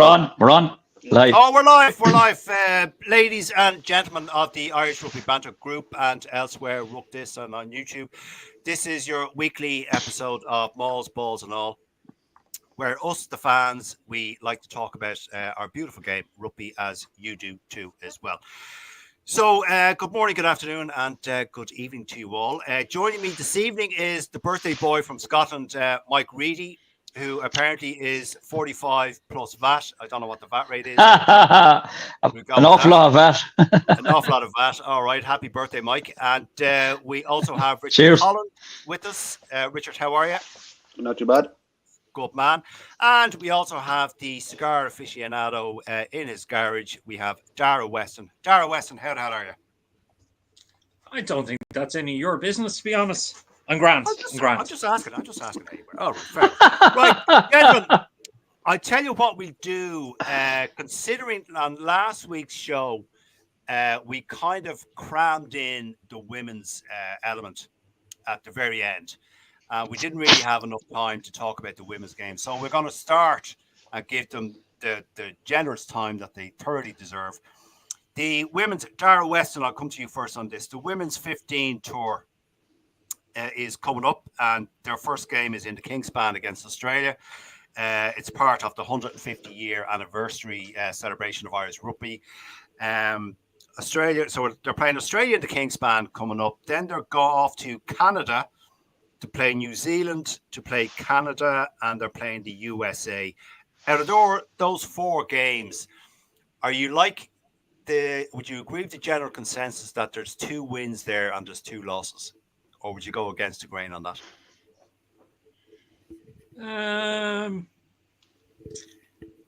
we're on. We're on. Live. Oh, we're live. We're live. Ladies and gentlemen of the Irish Rugby Banter Group and elsewhere, Ruck and on YouTube. This is your weekly episode of Mauls Balls and All, where us, the fans, we like to talk about our beautiful game, rugby, as you do too as well. So, good morning, good afternoon, and good evening to you all. Joining me this evening is the birthday boy from Scotland, Mike Reedy, who apparently is 45 plus VAT. I don't know what the VAT rate is. An awful lot of VAT. An awful lot of VAT. All right. Happy birthday, Mike. And we also have Richard Holland with us. Richard, how are you? Not too bad. Good man. And we also have the cigar aficionado in his garage. We have Dara Weston. Dara Weston, how the hell are you? I don't think that's any of your business, to be honest. I'm grand. I'm just asking. How you were. All right, fair. Right, gentlemen. I tell you what we do. Considering on last week's show, we kind of crammed in the women's element at the very end. We didn't really have enough time to talk about the women's game, so we're going to start and give them the generous time that they thoroughly deserve. The women's, Dara Weston, I'll come to you first on this. The women's 15 tour is coming up, and their first game is in the Kingspan against Australia. It's part of the 150-year anniversary celebration of Irish rugby. Australia, so they're playing Australia in the Kingspan coming up. Then they're go off to Canada to play New Zealand, to play Canada, and they're playing the USA. Out of those four games, would you agree with the general consensus that there's 2 wins there and there's 2 losses? Or would you go against the grain on that?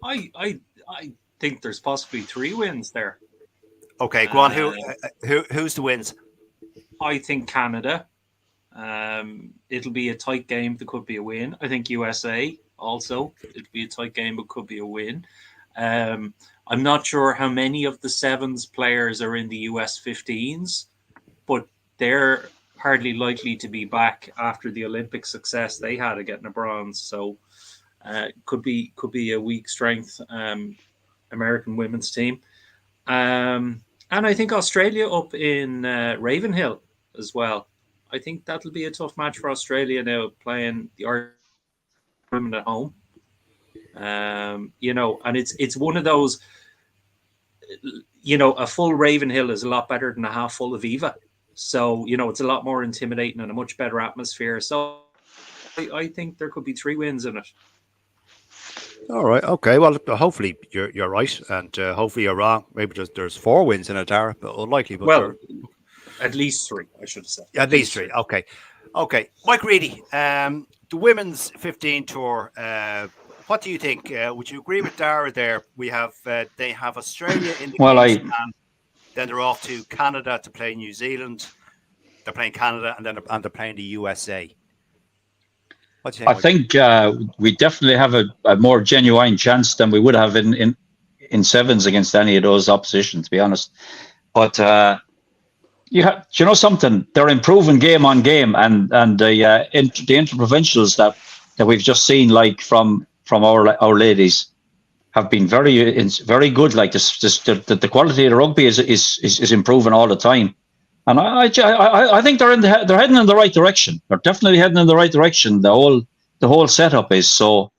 I think there's possibly 3 wins there. Okay, go on. Who's the wins? I think Canada. It'll be a tight game. There could be a win. I think USA also. It'll be a tight game, but could be a win. I'm not sure how many of the Sevens players are in the US 15s, but they're hardly likely to be back after the Olympic success they had at getting a bronze. So could be a weak strength American women's team. And I think Australia up in Ravenhill as well. I think that'll be a tough match for Australia now, playing the Irish women at home. And it's one of those, a full Ravenhill is a lot better than a half full Aviva. So, it's a lot more intimidating and a much better atmosphere. So I think there could be 3 wins in it. All right. Okay. Well, hopefully you're right, and hopefully you're wrong. Maybe there's 4 wins in it, Dara, but unlikely. But at least 3, I should have said. At least 3. Okay. Mike Reedy, the women's 15 tour. What do you think? Would you agree with Dara there? We have they have Australia in the then they're off to Canada to play New Zealand. They're playing Canada, and then they're playing the USA. What do you think? I think we definitely have a more genuine chance than we would have in Sevens against any of those opposition, to be honest. But you know something? They're improving game on game, and the interprovincials that we've just seen, like from our ladies, have been very good. Like the quality of the rugby is improving all the time, and I think they're heading in the right direction. They're definitely heading in the right direction. The whole setup is so.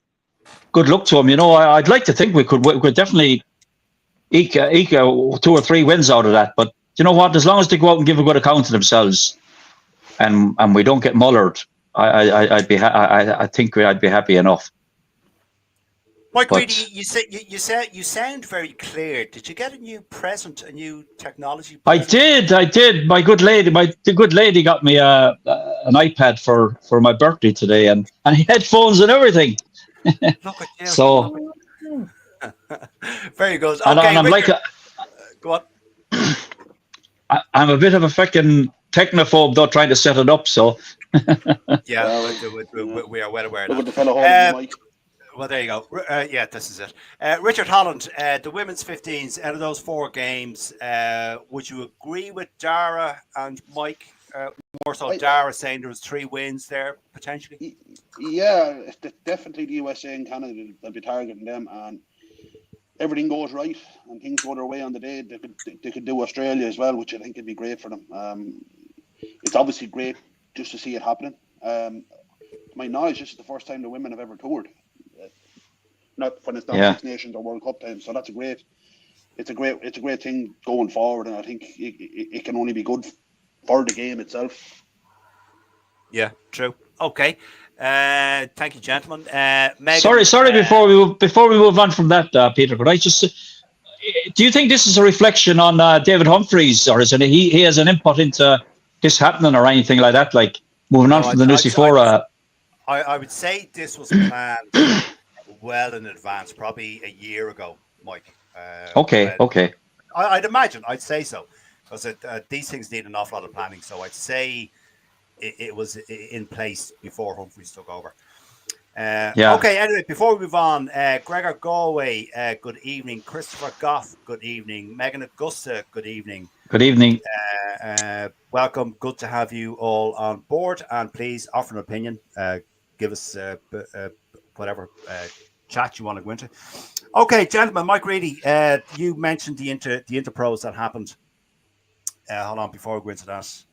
Good luck to them. I'd like to think we could definitely eke 2 or 3 wins out of that. But you know what? As long as they go out and give a good account of themselves, and we don't get mullered, I think I'd be happy enough. Mike Reedy, you sound very clear. Did you get a new present, a new technology present? I did. The good lady got me an iPad for my birthday today, and headphones and everything. Look at you. So very good. Okay, and I'm Richard, go on. I'm a bit of a fucking technophobe, though, trying to set it up. So yeah, we are well aware of that. Well, there you go. This is it. Richard Holland, the women's 15s, out of those 4 games, would you agree with Dara and Mike? More so Dara saying there was 3 wins there, potentially? Yeah, definitely the USA and Canada. They'll be targeting them. And everything goes right and things go their way on the day, they could do Australia as well, which I think would be great for them. It's obviously great just to see it happening. To my knowledge, this is the first time the women have ever toured. Not when it's not Six Nations or World Cup time. So that's it's a great thing going forward, and I think it can only be good for the game itself. Yeah, true. Okay. Thank you, gentlemen. Megan, Sorry. Before we move on from that, Peter, could I just? Do you think this is a reflection on David Humphreys, or is it he has an input into this happening, or anything like that? Like moving on from the Nucifora. I would say this was planned well in advance, probably a year ago, Mike. Okay. I'd imagine. I'd say so, because these things need an awful lot of planning. So I'd say it was in place before Humphreys took over. Okay, anyway, before we move on, Gregor Galway, good evening. Christopher Goff, good evening. Megan Augusta, good evening. Good evening. Welcome. Good to have you all on board. And please offer an opinion. Give us whatever chat you want to go into. Okay, gentlemen, Mike Reedy, you mentioned the Interpros that happened. Hold on, before we go into that.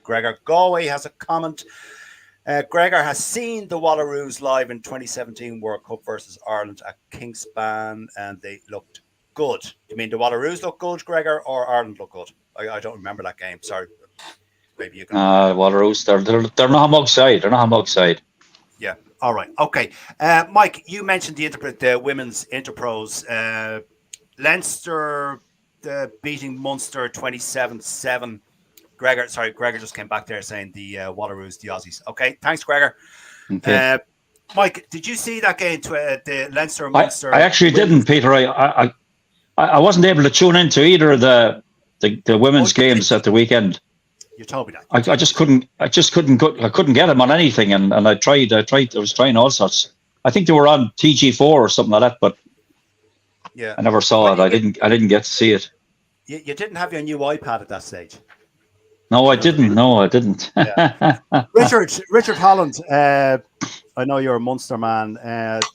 Gregor Galway has a comment. Gregor has seen the Wallaroos live in 2017 World Cup versus Ireland at Kingspan, and they looked good. You mean the Wallaroos look good, Gregor, or Ireland look good? I don't remember that game. Sorry. Maybe you can. Wallaroos, they're not Mug side. They're not Mug side. Yeah. All right. Okay. Mike, you mentioned the women's Interpros. Leinster beating Munster 27-7. Gregor just came back there saying the Wallaroos, the Aussies. Okay, thanks, Gregor. Okay. Mike, did you see that game, the Leinster Munster? I actually didn't, Peter. I wasn't able to tune into either of the women's games at the weekend. You told me that. I just couldn't. I couldn't get them on anything, and I tried. I was trying all sorts. I think they were on TG4 or something like that, but yeah, I never saw it. I didn't get to see it. You didn't have your new iPad at that stage. No, I didn't. Yeah. Richard Holland. I know you're a Munster man.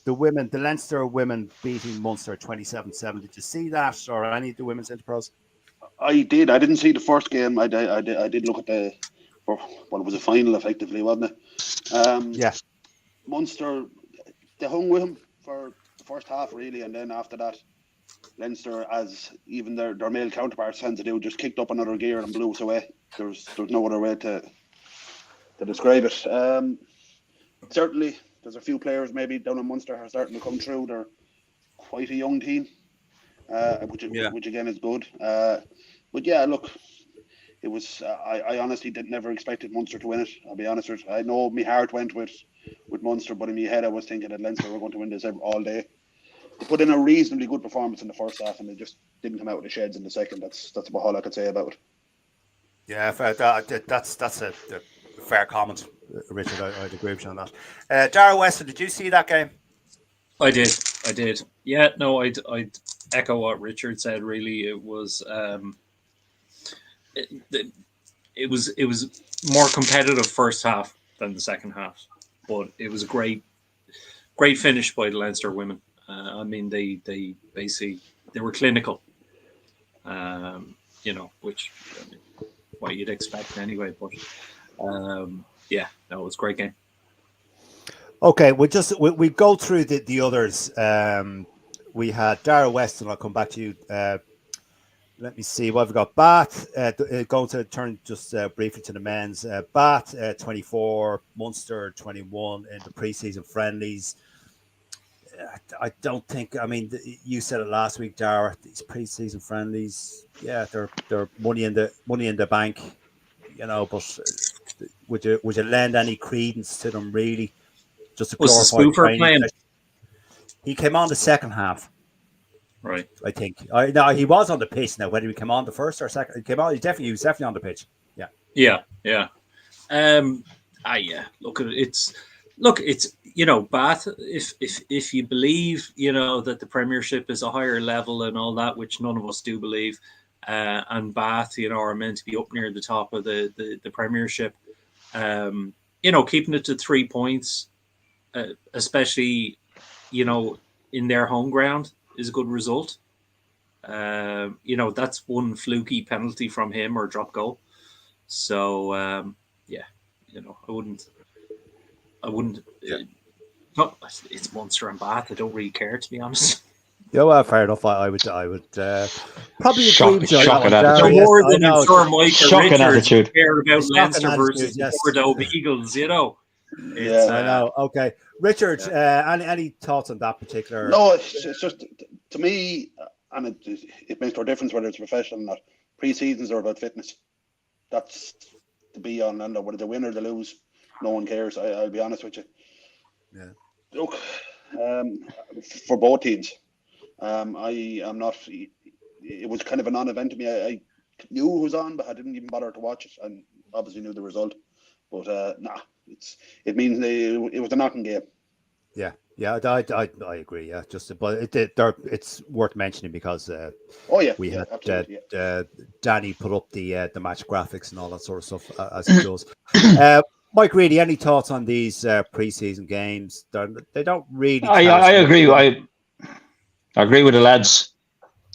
The Leinster women beating Munster 27-7. Did you see that, or any of the women's Interpros? I did. I didn't see the first game. I did look at it was a final, effectively, wasn't it? Yeah. Munster, they hung with him for the first half, really, and then after that, Leinster, as even their male counterparts tend to do, just kicked up another gear and blew us away. There's no other way to describe it. Certainly, there's a few players maybe down in Munster are starting to come through. They're quite a young team, which again is good. But yeah, look, it was. I honestly never expected Munster to win it. I'll be honest with you. I know my heart went with Munster, but in my head I was thinking that Leinster were going to win this all day. They put in a reasonably good performance in the first half, and they just didn't come out of the sheds in the second. That's about all I could say about it. Yeah, that's a fair comment, Richard. I'd agree with you on that. Dara Weston, did you see that game? I did. Yeah, no, I'd echo what Richard said. Really, it was it was more competitive first half than the second half, but it was a great finish by the Leinster women. I mean, they basically were clinical, which what you'd expect anyway. But yeah, no, it was a great game. Okay, we go through the others. We had Dara Weston. I'll come back to you. Let me see what we've got. Bath, going to turn just briefly to the men's. Bath 24, Munster 21 in the preseason friendlies. I don't think. I mean, you said it last week, Dara. These preseason friendlies, yeah, they're money in the bank, But would you lend any credence to them, really? Just a glorified training. He came on the second half, right? I think. No, he was on the pitch. Now, whether he came on the first or second, he came on. He was definitely on the pitch. Yeah. Yeah. Yeah. Look, it's Bath. If you believe that the Premiership is a higher level and all that, which none of us do believe, and Bath are meant to be up near the top of the Premiership, keeping it to 3 points, especially in their home ground, is a good result. That's one fluky penalty from him or drop goal. So I wouldn't. Yeah. It's Munster and Bath. I don't really care, to be honest. Yeah, well, fair enough. I would probably agree with you on Shocking that one, attitude. Darrell. Yes, More I than I'm know. sure Mike or Shocking Richard attitude. care about Shocking Leinster attitude, versus the yes. Bordeaux Beagles. Yeah. I know. Okay, Richard. Any thoughts on that particular? No, it's just, to me, and it makes no difference whether it's professional or not. Pre-seasons are about fitness. That's the be on and end. Whether they win or they lose, no one cares. I'll be honest with you. Yeah. Look, for both teams, I am not. It was kind of a non-event to me. I knew who was on, but I didn't even bother to watch it, and obviously knew the result. But it means it was a knocking game. Yeah, I agree. Yeah, it's worth mentioning because we had Danny put up the match graphics and all that sort of stuff as he does. Mike Reedy, any thoughts on these preseason games? They don't really. I agree. I agree with the lads.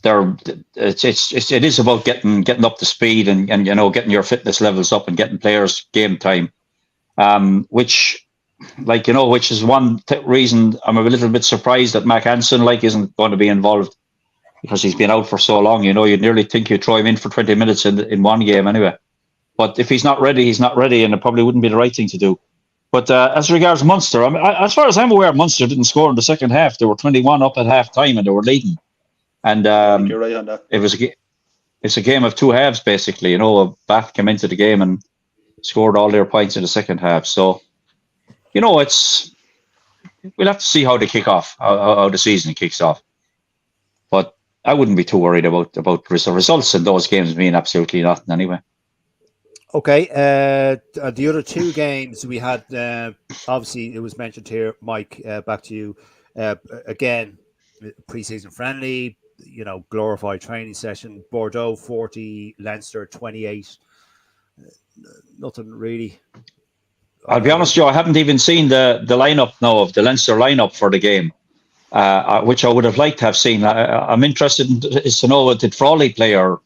It is about getting up to speed and getting your fitness levels up and getting players game time, which is one reason I'm a little bit surprised that Mac Hansen isn't going to be involved, because he's been out for so long. You'd nearly think you'd throw him in for 20 minutes in one game anyway. But if he's not ready, he's not ready, and it probably wouldn't be the right thing to do. But as regards Munster, as far as I'm aware, Munster didn't score in the second half. They were 21 up at half time and they were leading. And you're right on that. It's a game of two halves, basically. Bath came into the game and scored all their points in the second half. So, we'll have to see how they kick off, how the season kicks off. But I wouldn't be too worried about the results in those games being absolutely nothing anyway. Okay, the other two games we had, obviously it was mentioned here, Mike, back to you. Again, pre-season friendly, glorified training session. Bordeaux 40, Leinster 28. Nothing really. I'll be honest, Joe, I haven't even seen the lineup now of the Leinster lineup for the game, which I would have liked to have seen. I'm interested to know, did Frawley play or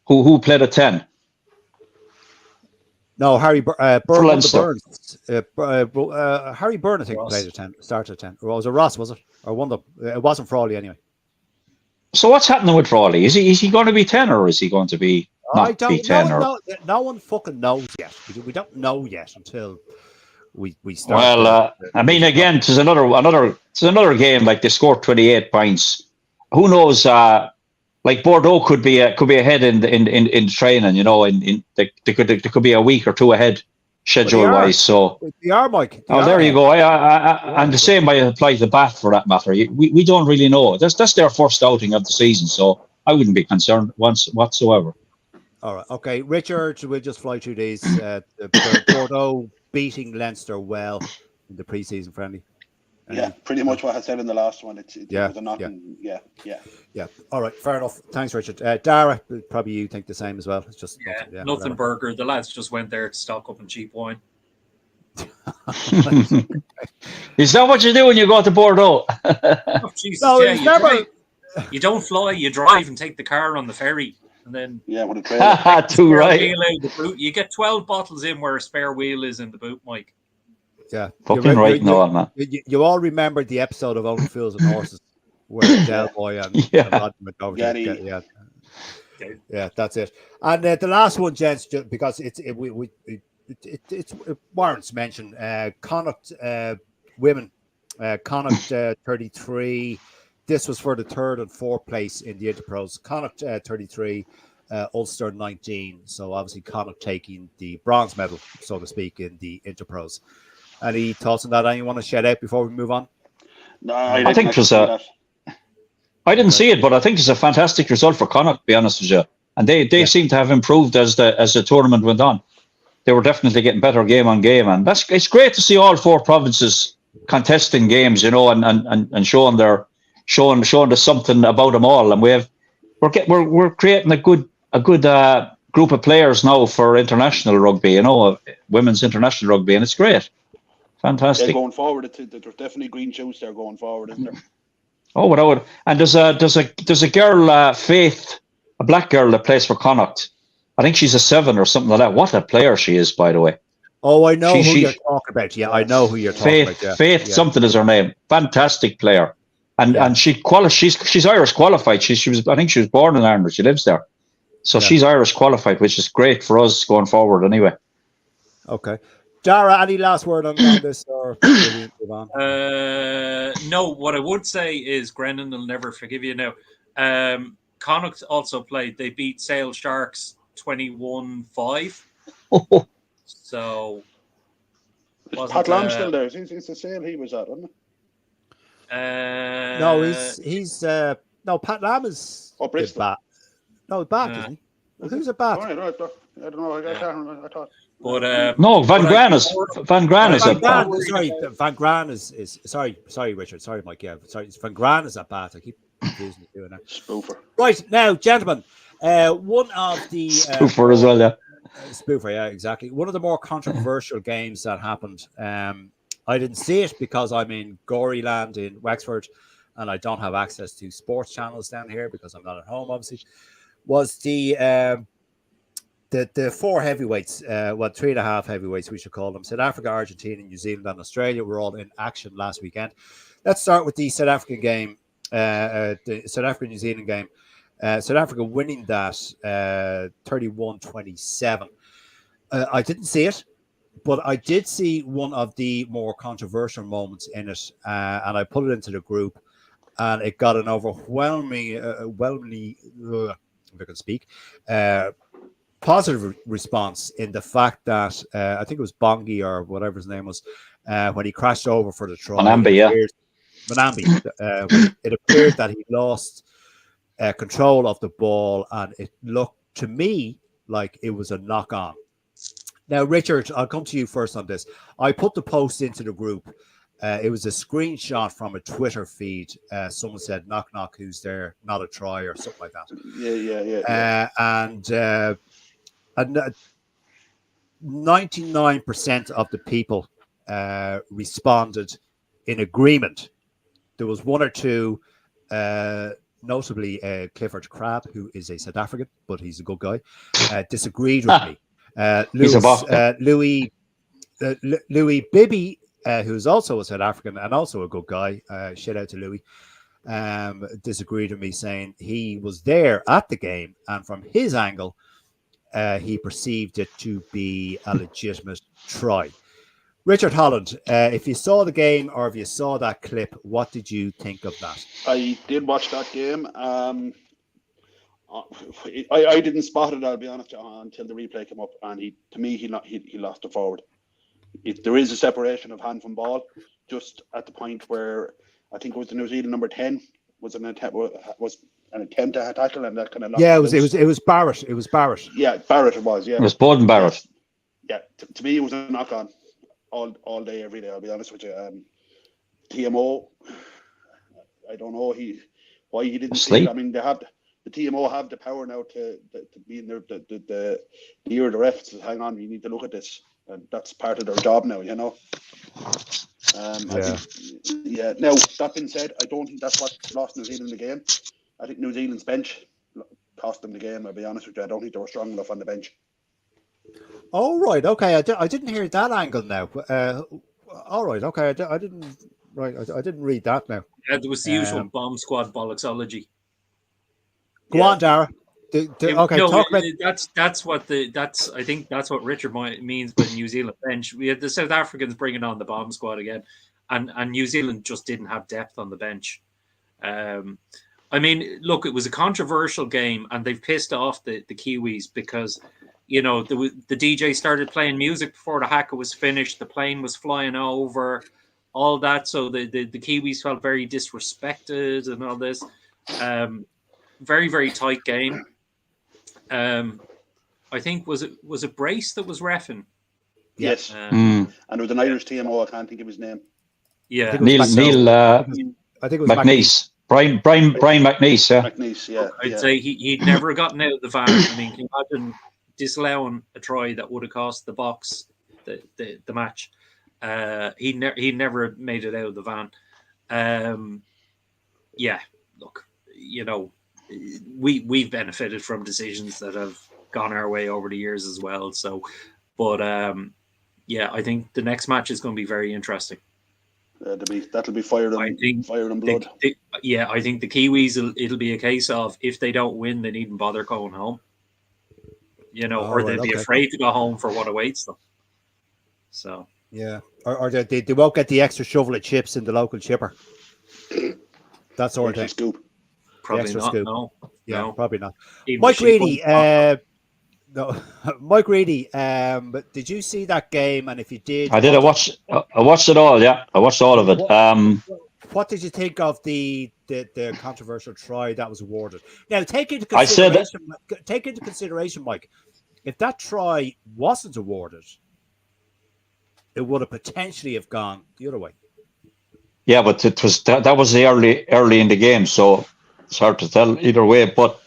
who played at 10? No, Harry Byrne. Harry Byrne, I think, Ross. played at 10, started at 10. Or was it Ross, was it? Or one of them? It wasn't Frawley anyway. So what's happening with Frawley? Is he going to be 10 or is he going to be not be 10? No one fucking knows yet. We don't know yet until we start. Well, again, there's another game. Like, they scored 28 points. Who knows? Bordeaux could be ahead in training. They could be a week or two ahead schedule wise. So they are, Mike. There you go. And the same might apply to Bath for that matter. We don't really know. That's their first outing of the season, so I wouldn't be concerned whatsoever. All right. Okay, Richard, we'll just fly through these. Bordeaux beating Leinster well in the pre-season friendly. Yeah, pretty much what I said in the last one. It was a knocking. Yeah. All right, fair enough. Thanks, Richard. Dara, probably you think the same as well. It's just nothing burger. The lads just went there to stock up on cheap wine. Is that what you do when you go to Bordeaux? Oh, Jesus, you don't fly, you drive and take the car on the ferry. And then with a trailer. Too right. You get 12 bottles in where a spare wheel is in the boot, Mike. Yeah, fucking right, no, man. You all remember the episode of Only Fools and Horses where Del Boy and Rod went over to yeah, that's it. And the last one, gents, because it warrants mention. Connacht women, Connacht 33. This was for the third and fourth place in the Interpros. Connacht 33, Ulster 19. So obviously Connacht taking the bronze medal, so to speak, in the Interpros. Any thoughts on that? Anyone want to shed out before we move on? No, I think it was I didn't see it, but I think it's a fantastic result for Connacht, to be honest with you. And they seem to have improved as the tournament went on. They were definitely getting better game on game, and it's great to see all four provinces contesting games, and showing there's something about them all. And we're creating a good group of players now for international rugby, women's international rugby, and it's great. Fantastic. Going forward, there's definitely green shoots there going forward, isn't there? Oh, what I would. And there's a girl, Faith, a black girl that plays for Connacht. I think she's a 7 or something like that. What a player she is, by the way. Oh, I know who She you're talking about. Yeah, I know who you're talking Faith about. Yeah, Faith yeah, something is her name. Fantastic player. And yeah, she's Irish qualified. She was, I think she was born in Ireland. She lives there. So yeah. she's Irish qualified, which is great for us going forward anyway. Okay. Dara, any last word on this, or will we move on? No, what I would say is Brendan will never forgive you now. Connacht also played. They beat Sale Sharks 21-5. So Is Pat Lam still there? It's the sale he was at, wasn't it? No, he's no, Pat Lam is Bristol. back. No, back, isn't he? Well, who's at back? Right. I don't know. I can't remember. I thought. But no, Van Gran is Van Gran, at bat. sorry, Van Gran is sorry, Richard. Sorry, Mike. Yeah, sorry, Van Gran is at bat. I keep confusing the two now. Spoofer. Right now, gentlemen, one of the Spoofer as well, yeah. Spoofer, yeah, exactly. One of the more controversial games that happened. I didn't see it because I'm in Goryland in Wexford, and I don't have access to sports channels down here because I'm not at home. Obviously, was the 4 heavyweights, 3.5 heavyweights, we should call them. South Africa, Argentina, New Zealand, and Australia were all in action last weekend. Let's start with the South African game, the South Africa-New Zealand game. South Africa winning that 31-27. I didn't see it, but I did see one of the more controversial moments in it, and I put it into the group, and it got an overwhelmingly, if I can speak, positive response in the fact that I think it was Bongi or whatever his name was when he crashed over for the try. Manambi, it appeared that he lost control of the ball, and it looked to me like it was a knock on. Now, Richard, I'll come to you first on this. I put the post into the group. It was a screenshot from a Twitter feed. Someone said, knock, knock, who's there? Not a try or something like that. Yeah. And 99% of the people responded in agreement. There was one or two, notably Clifford Crabb, who is a South African, but he's a good guy, disagreed with me. Louis Bibby, who's also a South African and also a good guy, shout out to Louis, disagreed with me, saying he was there at the game, and from his angle, he perceived it to be a legitimate try. Richard Holland, if you saw the game or if you saw that clip, what did you think of that? I did watch that game. I didn't spot it, I'll be honest, until the replay came up, and he lost the forward. There is a separation of hand from ball, just at the point where I think it was the New Zealand number 10 was an attempt to tackle, and that kind of lost. Yeah, it was Barrett. It was Barrett. Yeah, Barrett it was. Yeah, it was Bowden Barrett. Yeah, to me it was a knock on all day, every day. I'll be honest with you. TMO, I don't know why he didn't see it. I mean, the TMO have the power now to be in the ear of the refs. To hang on, you need to look at this, and that's part of their job now. You know. Now that being said, I don't think that's what lost New Zealand the game. I think New Zealand's bench cost them the game. I'll be honest with you. I don't think they were strong enough on the bench. Oh, right. Okay. I didn't hear that angle now. All right. Okay. I didn't. Right. I didn't read that now. Yeah, there was the usual bomb squad bollocksology. Go on, Dara. Okay. No, talk about... I think that's what Richard means by New Zealand bench. We had the South Africans bringing on the bomb squad again, and New Zealand just didn't have depth on the bench. I mean, look, it was a controversial game, and they've pissed off the Kiwis because, you know, the DJ started playing music before the haka was finished. The plane was flying over, all that. So the Kiwis felt very disrespected and all this. Very, very tight game. I think was it Brace that was reffing? Yes. And there was an Irish TMO. I can't think of his name. Yeah, Neil. I think it was McNeice. Brian McNeice. Yeah. McNeice. Yeah. I'd say he'd never gotten out of the van. I mean, can you imagine disallowing a try that would have cost the Box the match? He never made it out of the van. yeah, look, we've benefited from decisions that have gone our way over the years as well. So, but yeah, I think the next match is going to be very interesting. That'll be fire and blood. I think the Kiwis, it'll be a case of if they don't win, they needn't bother going home. Or they'll be afraid to go home for what awaits them. So yeah, or they won't get the extra shovel of chips in the local chipper. That sort of thing. Scoop. Probably not. Scoop. No. Yeah, no. probably not. Even Mike Reedy, no, Mike Reedy. Did you see that game? And if you did, I did. I watched it all. Yeah, I watched all of it. What did you think of the controversial try that was awarded? Now, take into consideration, Mike, if that try wasn't awarded, it would have potentially have gone the other way. Yeah, but it was that was the early in the game, so it's hard to tell either way. But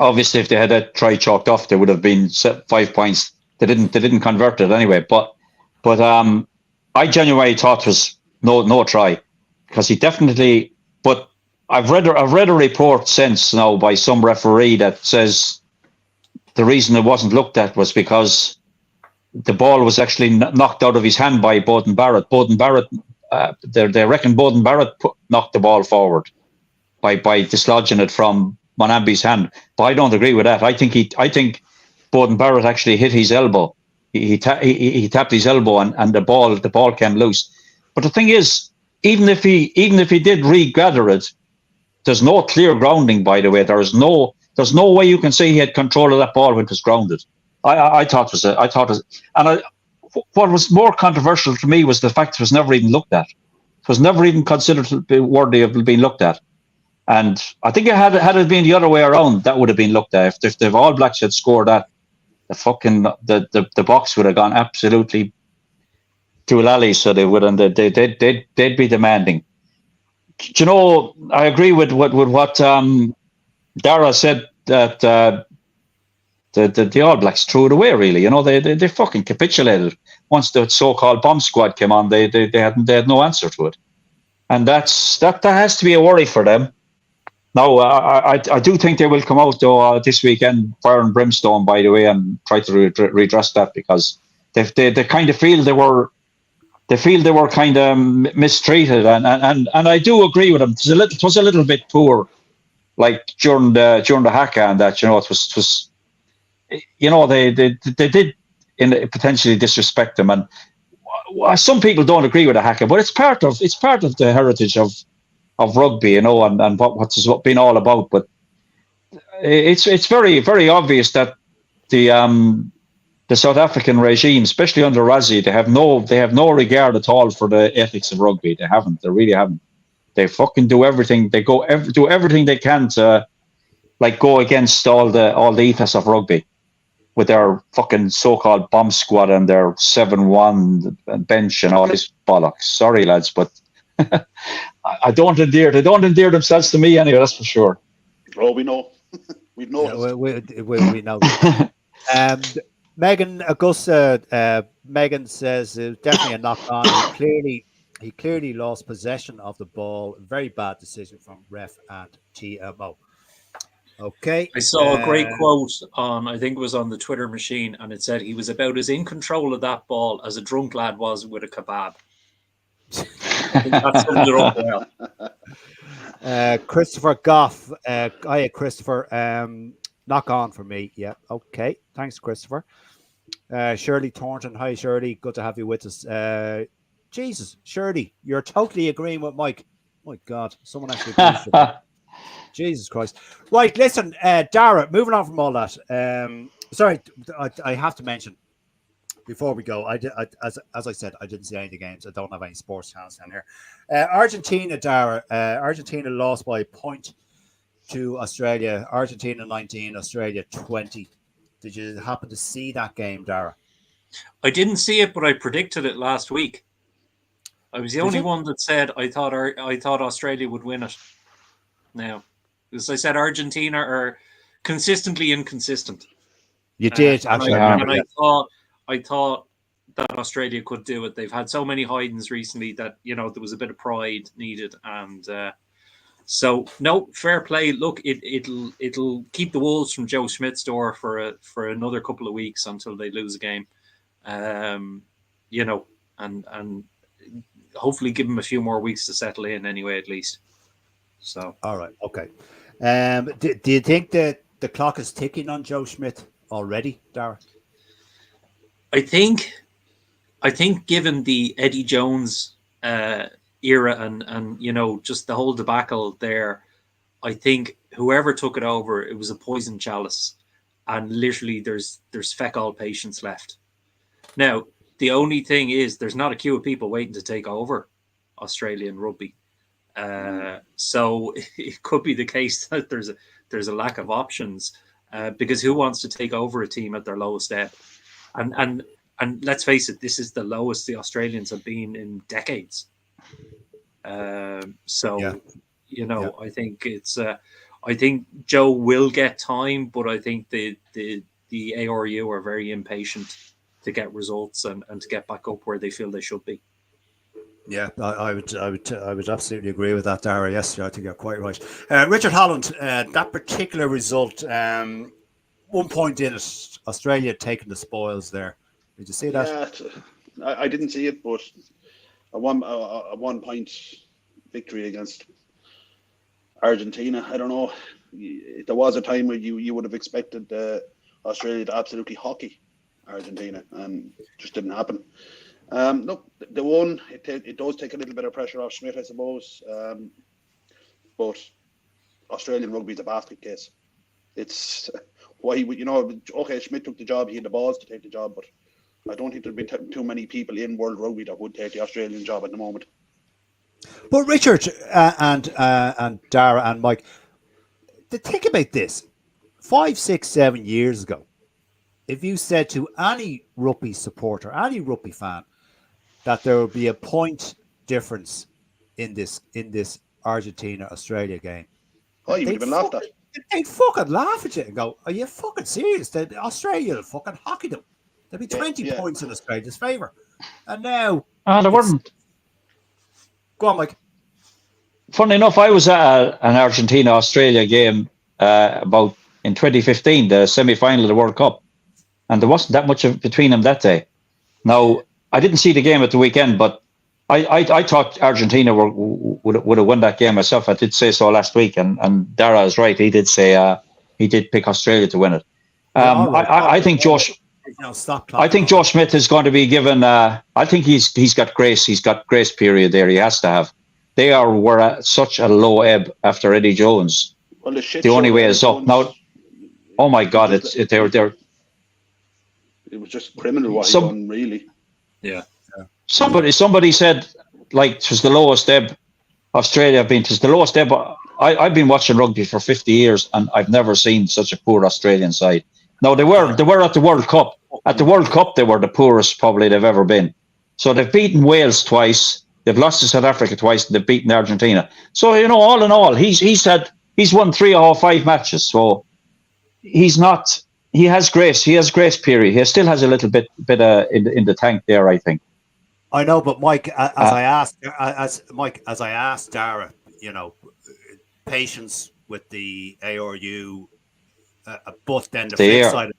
obviously, if they had that try chalked off, they would have been 5 points. They didn't convert it anyway. But I genuinely thought it was no try, because he definitely. But I've read a report since now by some referee that says the reason it wasn't looked at was because the ball was actually knocked out of his hand by Bowden Barrett. They reckon Bowden Barrett knocked the ball forward by dislodging it from Monambi's hand. But I don't agree with that. I think Bowden Barrett actually hit his elbow. He tapped his elbow and the ball came loose. But the thing is, even if he did regather it, there's no clear grounding. By the way, there's no way you can say he had control of that ball when it was grounded. I thought it was, and what was more controversial to me was the fact it was never even looked at. It was never even considered to be worthy of being looked at. And I think had it been the other way around, that would have been looked at. If the All Blacks had scored that, the box would have gone absolutely to lally. So they would, and they'd be demanding. I agree with what Dara said, that the All Blacks threw it away. Really, they fucking capitulated once the so-called bomb squad came on. They had no answer to it, and that has to be a worry for them. Now, I do think they will come out though this weekend, fire and brimstone, by the way, and try to redress that, because they kind of feel they were kind of mistreated, and I do agree with them. It was a little bit poor, like during the haka, and that it was they did potentially disrespect them, and some people don't agree with the haka, but it's part of the heritage of rugby, and what's been all about. But it's very, very obvious that the South African regime, especially under Rassie, they have no regard at all for the ethics of rugby. They haven't. They really haven't. They fucking do everything. They do everything they can to go against all the ethos of rugby, with their fucking so-called bomb squad and their 7-1 bench and all this bollocks. Sorry, lads, but I don't endear. They don't endear themselves to me anyway. That's for sure. Oh, we know. We've noticed. We know. Megan Augusta. Megan says it was definitely a knock on. He clearly lost possession of the ball. Very bad decision from ref and TMO. Okay. I saw a great quote on, I think it was on the Twitter machine, and it said he was about as in control of that ball as a drunk lad was with a kebab. I think that sums it up well. Christopher Goff. Hiya, Christopher. Knock on for me. Yeah. Okay. Thanks, Christopher. Shirley Thornton. Hi, Shirley. Good to have you with us. Jesus, Shirley, you're totally agreeing with Mike. My God, someone actually agrees with that. Jesus Christ. Right, listen, Dara, moving on from all that. Sorry, I have to mention before we go, as I said, I didn't see any of the games. I don't have any sports channels down here. Argentina, Dara. Argentina lost by a point to Australia. Argentina 19, Australia 20. Did you happen to see that game, Dara? I didn't see it, but I predicted it last week. I was the only one that said I thought Australia would win it. Now, because I said Argentina are consistently inconsistent. You did actually. I thought that Australia could do it. They've had so many hidings recently that there was a bit of pride needed, and So no, fair play. Look, it'll keep the wolves from Joe Schmidt's door for another couple of weeks until they lose a game. You know, and hopefully give them a few more weeks to settle in anyway, at least. So All right, okay. Do you think that the clock is ticking on Joe Schmidt already, Dara? I think given the Eddie Jones era and you know just the whole debacle there, I think whoever took it over, it was a poison chalice, and literally there's feck all patience left. Now the only thing is there's not a queue of people waiting to take over Australian rugby, so it could be the case that there's a lack of options because who wants to take over a team at their lowest ebb, and let's face it, this is the lowest the Australians have been in decades. So, Yeah. you know, Yeah. I think it's. I think Joe will get time, but I think the ARU are very impatient to get results and to get back up where they feel they should be. Yeah, I would absolutely agree with that, Dara. Yes, I think you're quite right. Richard Holland, that particular result, 1 point in it, Australia taking the spoils there. Did you see that? Yeah, I didn't see it, but a 1 point victory against Argentina. I don't know. There was a time where you would have expected Australia to absolutely hockey Argentina, and just didn't happen. Look, the one it does take a little bit of pressure off Schmidt, I suppose. But Australian rugby is a basket case. It's why okay, Schmidt took the job. He had the balls to take the job, but I don't think there'd be too many people in world rugby that would take the Australian job at the moment. But Richard and Dara and Mike, to think about this, 5, 6, 7 years ago, if you said to any rugby supporter, any rugby fan, that there would be a point difference in this Argentina Australia game, Oh, you would have been laughed at. they'd fucking laugh at you and go, "Are you fucking serious? Australia will fucking hockey them. There'll be 20 points in Australia's favour." And now, There weren't. Go on, Mike. Funny enough, I was at an Argentina-Australia game about in 2015, the semi-final of the World Cup, and there wasn't that much between them that day. Now, I didn't see the game at the weekend, but I thought Argentina would have won that game myself. I did say so last week, and Dara is right. He did say he did pick Australia to win it. I think Josh. I think Joe Schmidt is going to be given. I think he's got grace. He's got grace period there. He has to have. They were at such a low ebb after Eddie Jones. Well, the only way is up now. Oh my God! They're. It was just criminal what he done, really. Yeah. Somebody said like it was the lowest ebb Australia have been. It was the lowest ebb. I've been watching rugby for 50 years, and I've never seen such a poor Australian side. No, they were at the World Cup. At the World Cup, they were the poorest probably they've ever been. So they've beaten Wales twice. They've lost to South Africa twice. And they've beaten Argentina. So all in all, he's won 3 out of 5 matches. So he's not. He has grace. He has grace period. He still has a little bit in the tank there, I think. I know, but Mike, as I asked Dara, patience with the ARU, but then the flip side of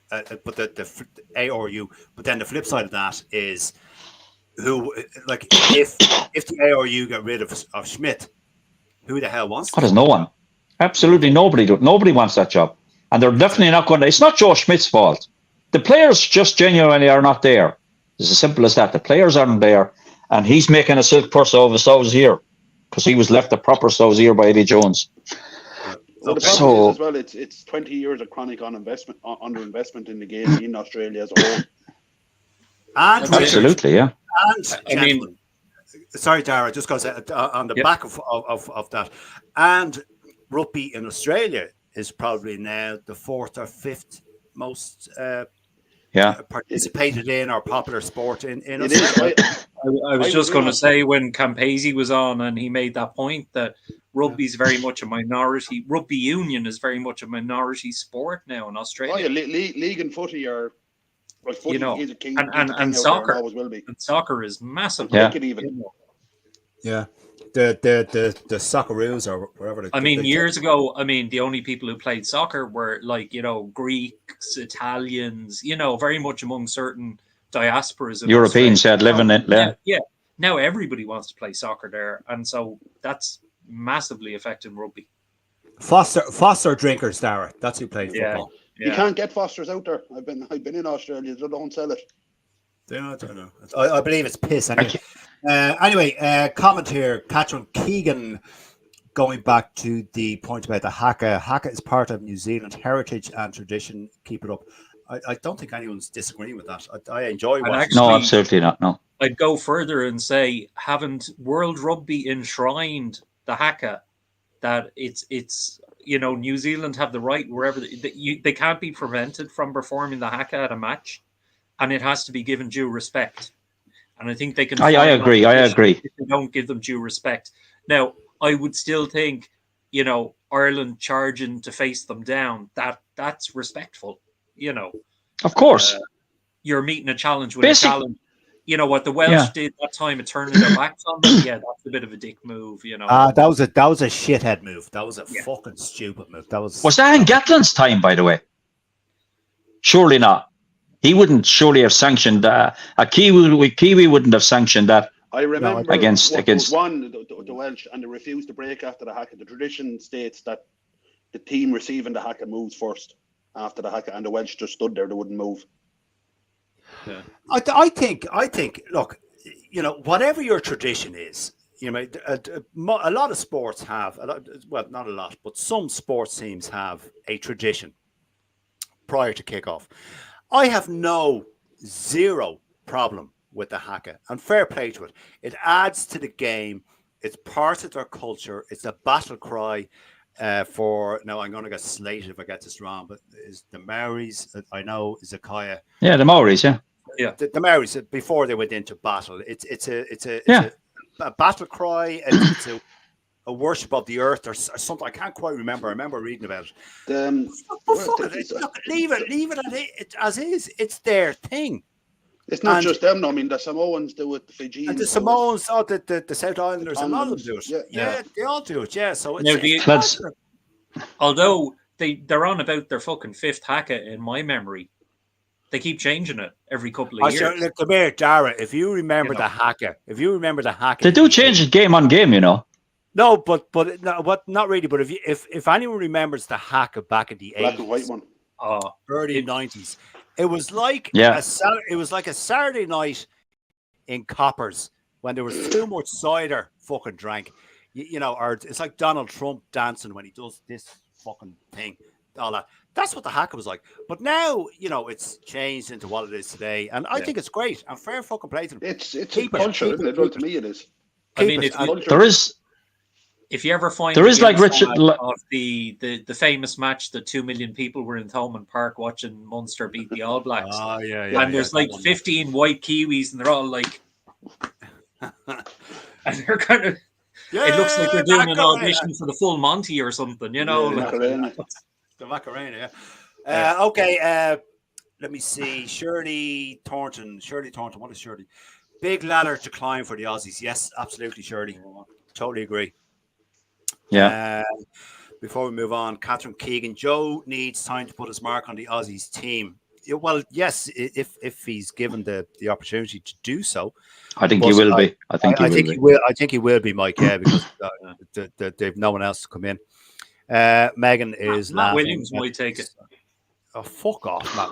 that, but the ARU, but then the flip side of that is who, like, if the ARU get rid of Schmidt, who the hell wants? There's no one. Absolutely nobody. Nobody wants that job, and they're definitely not going to. It's not Joe Schmidt's fault. The players just genuinely are not there. It's as simple as that. The players aren't there, and he's making a silk purse over Sow's ear because he was left a proper Sow's ear by Eddie Jones. Well, the problem is as well, it's 20 years of chronic underinvestment in the game in Australia as a whole. And absolutely, yeah. And sorry, Dara, just because on the back of that, and rugby in is probably now the 4th or 5th most participated in or popular sport in Australia. I was just going to say when Campese was on and he made that point that rugby is very much a minority. Rugby union is very much a minority sport now in Australia. Oh, yeah, league and footy are, well, footy is a king, and soccer. And always will be. And soccer is massive. Yeah. Even. Yeah. the Socceroos or whatever. I mean, years ago, I mean, the only people who played soccer were like, Greeks, Italians, very much among certain diasporas. Europeans had living it there. Yeah. Now everybody wants to play soccer there. And so that's massively affecting rugby. Foster drinkers, Dara. That's who played football. Yeah. You can't get Fosters out there. I've been in Australia. They don't sell it. I don't know. I believe it's piss. Anyway, comment here. Catherine Keegan, going back to the point about the haka. Haka is part of New Zealand heritage and tradition. Keep it up. I don't think anyone's disagreeing with that. I enjoy watching. Actually, no, absolutely not. No. I'd go further and say, haven't World Rugby enshrined the haka? That it's New Zealand have the right wherever they can't be prevented from performing the haka at a match, and it has to be given due respect. And I think they can. I agree. If they don't give them due respect. Now, I would still think, Ireland charging to face them down, that's respectful. Of course, you're meeting a challenge with a challenge. What the Welsh did that time of turning their backs on them. Yeah, that's a bit of a dick move. That was a shithead move. That was a fucking stupid move. Was that in Gatland's time, by the way? Surely not. He wouldn't surely have sanctioned a Kiwi wouldn't have sanctioned that. I remember against the Welsh, and they refused to break after the haka. The tradition states that the team receiving the haka moves first after the haka, and the Welsh just stood there; they wouldn't move. Yeah. I think. Look, whatever your tradition is, a lot of sports have. Not a lot, but some sports teams have a tradition prior to kickoff. I have zero problem with the haka, and fair play to it. It adds to the game. It's part of their culture. It's a battle cry for. Now I'm going to get slated if I get this wrong, but is the Maoris? I know Zakaya. Yeah, the Maoris. Yeah. The Maoris before they went into battle. It's a battle cry. It's a worship of the earth or something. I can't quite remember. I remember reading about it. Leave it as is. It's their thing. It's not just them. I mean, the Samoans do it. The Fijians. And the Samoans, the South Islanders, a lot of them do it. Yeah, they all do it. Yeah. So although they're on about their fucking fifth haka in my memory. They keep changing it every couple of years. Come here, Dara. If you remember the haka, they do change it game on game. No, but not really. But if anyone remembers the haka back in the 80s, black and white one, early 90s, it was like a Saturday night in Coppers when there was too much cider fucking drank. Or it's like Donald Trump dancing when he does this fucking thing. All that. That's what the haka was like. But now, it's changed into what it is today. And I think it's great. And fair fucking play to them. It's a culture, isn't it? Well, to me, it is. I mean, if you ever find like Richard of the famous match that 2 million people were in Thomond Park watching Munster beat the All Blacks. Oh, yeah. And there's 15 white Kiwis and they're all like, and they're kind of, it looks like they're doing an audition for the Full Monty or something, The Macarena, yeah. Okay, let me see. Shirley Thornton. What is Shirley? Big ladder to climb for the Aussies. Yes, absolutely, Shirley. Totally agree. Yeah. Before we move on, Catherine Keegan. Joe needs time to put his mark on the Aussies team. Well, yes, if he's given the opportunity to do so. I think he will be. I think he will. I think he will be, Mike. Yeah, because they've no one else to come in. Megan is Matt Williams might take it. Oh, fuck off, Matt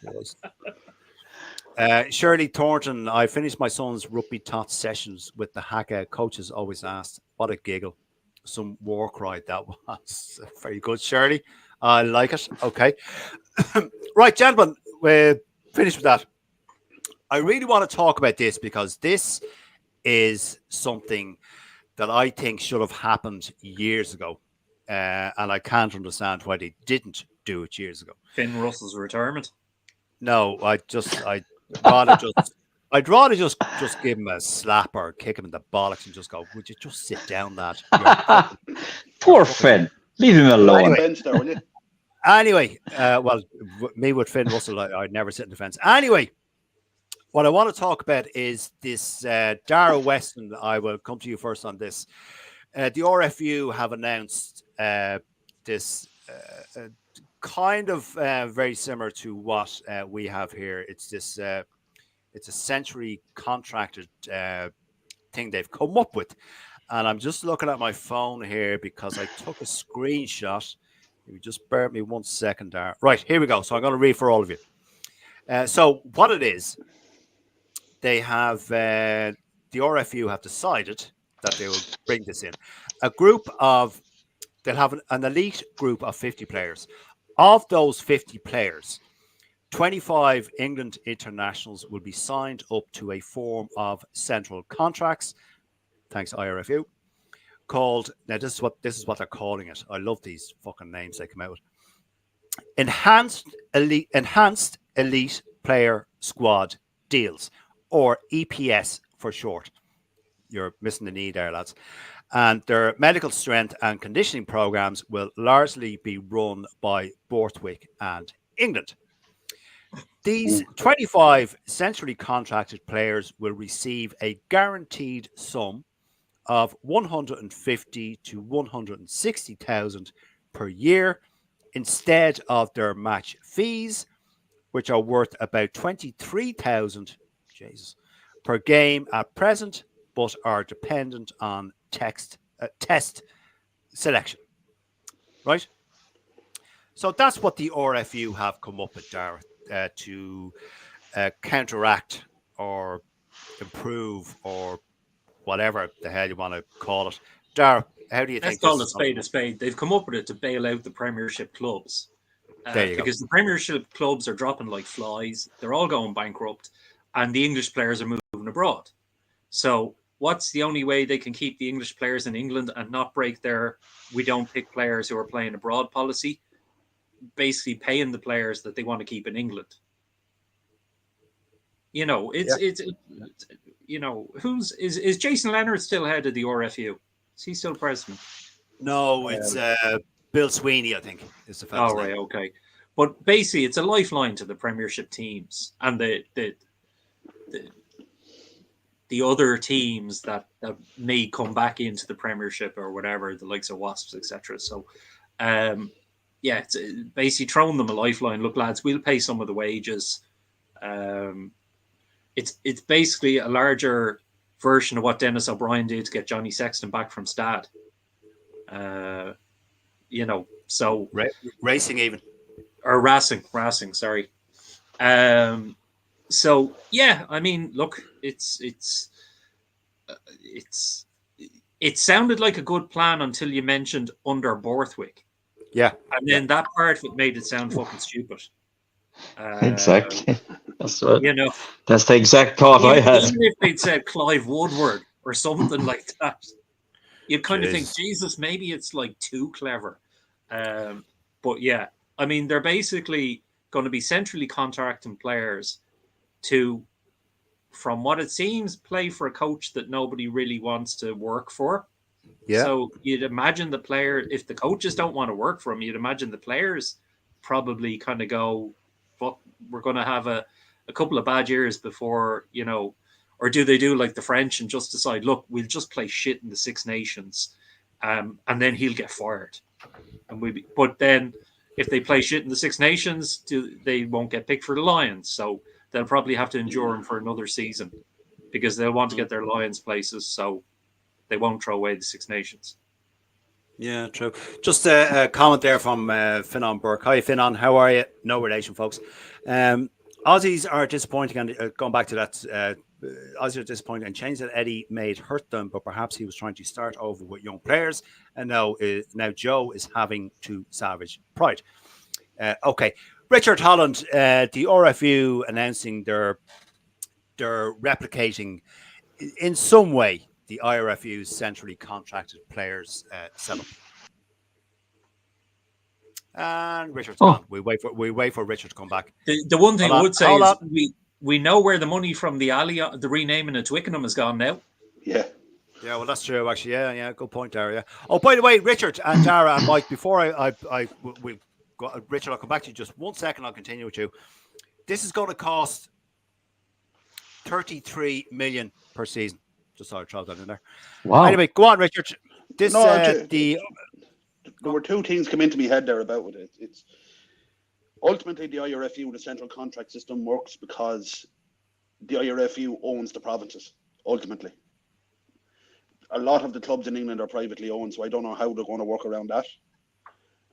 Williams. Shirley Thornton. I finished my son's rugby tots sessions with the haka. Coaches always asked, "What a giggle!" Some war cry that was. Very good, Shirley. I like it. Okay, right, gentlemen. We're finished with that. I really want to talk about this because this is something that I think should have happened years ago. And I can't understand why they didn't do it years ago. Finn Russell's retirement. No, I'd rather just give him a slap or kick him in the bollocks and just go, would you just sit down, lad? Poor Finn. Leave him alone. Anyway, well, me with Finn Russell, I'd never sit in the fence. Anyway, What I want to talk about is this Dara Weston. I will come to you first on this. The RFU have announced this kind of very similar to what we have here. It's this. It's a century contracted thing they've come up with, and I'm just looking at my phone here because I took a screenshot. You just bear with me 1 second, Dara. Right, here we go. So I'm going to read for all of you. So what it is, they have the RFU have decided that they will bring this in. They'll have an elite group of 50 players. Of those 50 players, 25 England internationals will be signed up to a form of central contracts, thanks IRFU, called, now this is what they're calling it. I love these fucking names they come out with. Enhanced Elite Player Squad Deals, or EPS for short. You're missing the knee there, lads. And their medical strength and conditioning programs will largely be run by Borthwick and England. These 25 centrally contracted players will receive a guaranteed sum of 150 to 160,000 per year instead of their match fees, which are worth about 23,000 per game at present, but are dependent on test selection. Right? So that's what the RFU have come up with, Dara, to counteract or improve or whatever the hell you want to call it. Dara, how do you think? Let's call it spade a spade. They've come up with it to bail out the Premiership clubs. Because the Premiership clubs are dropping like flies. They're all going bankrupt, and the English players are moving abroad. So what's the only way they can keep the English players in England and not break their "we don't pick players who are playing abroad" policy? Basically paying the players that they want to keep in England. You know, it's you know, is Jason Leonard still head of the RFU? Is he still president? No, it's Bill Sweeney, I think, is the fellow's name. Right, okay. But basically, it's a lifeline to the Premiership teams and the other teams that may come back into the Premiership or whatever, the likes of Wasps, etc. So, yeah, it's basically throwing them a lifeline. Look, lads, we'll pay some of the wages. It's basically a larger version of what Dennis O'Brien did to get Johnny Sexton back from Stad. You know, so racing even or racing, sorry. So yeah, I mean, look, it sounded like a good plan until you mentioned under Borthwick. Yeah, and then that part of it made it sound fucking stupid. Exactly. That's what, you know, that's the exact thought I had. Even if they'd said Clive Woodward or something like that, you'd kind of think, Jesus, maybe it's like too clever. But yeah, I mean, they're basically going to be centrally contracting players to, from what it seems, play for a coach that nobody really wants to work for. Yeah. So you'd imagine the player, if the coaches don't want to work for him, you'd imagine the players probably kind of go, fuck, we're going to have a couple of bad years before, you know, or do they do like the French and just decide, look, we'll just play shit in the Six Nations, and then he'll get fired. But then if they play shit in the Six Nations, they won't get picked for the Lions. So they'll probably have to endure him for another season because they'll want to get their Lions places. So they won't throw away the Six Nations. Yeah, true. Just a comment there from Finan Burke. Hi, Finan. How are you? No relation, folks. Aussies are disappointing, and going back to that, Aussies are disappointing, and change that Eddie made hurt them, but perhaps he was trying to start over with young players, and now Joe is having to salvage pride. Okay. Richard Holland, the RFU announcing they're replicating in some way the IRFU's centrally contracted players setup. And Richard's gone. We wait for Richard to come back. The one thing I would say is we know where the money from the renaming of Twickenham has gone now. Yeah. Yeah, well, that's true, actually. Yeah, good point, Dara. Yeah. Oh, by the way, Richard and Dara and Mike, before Richard, I'll come back to you just 1 second. I'll continue with you. This is going to cost 33 million per season. Just thought I'd throw that in there. Wow. Anyway, go on, Richard. This There were two things come into my head there about it. It's ultimately the IRFU, the central contract system, works because the IRFU owns the provinces. Ultimately, a lot of the clubs in England are privately owned, so I don't know how they're going to work around that.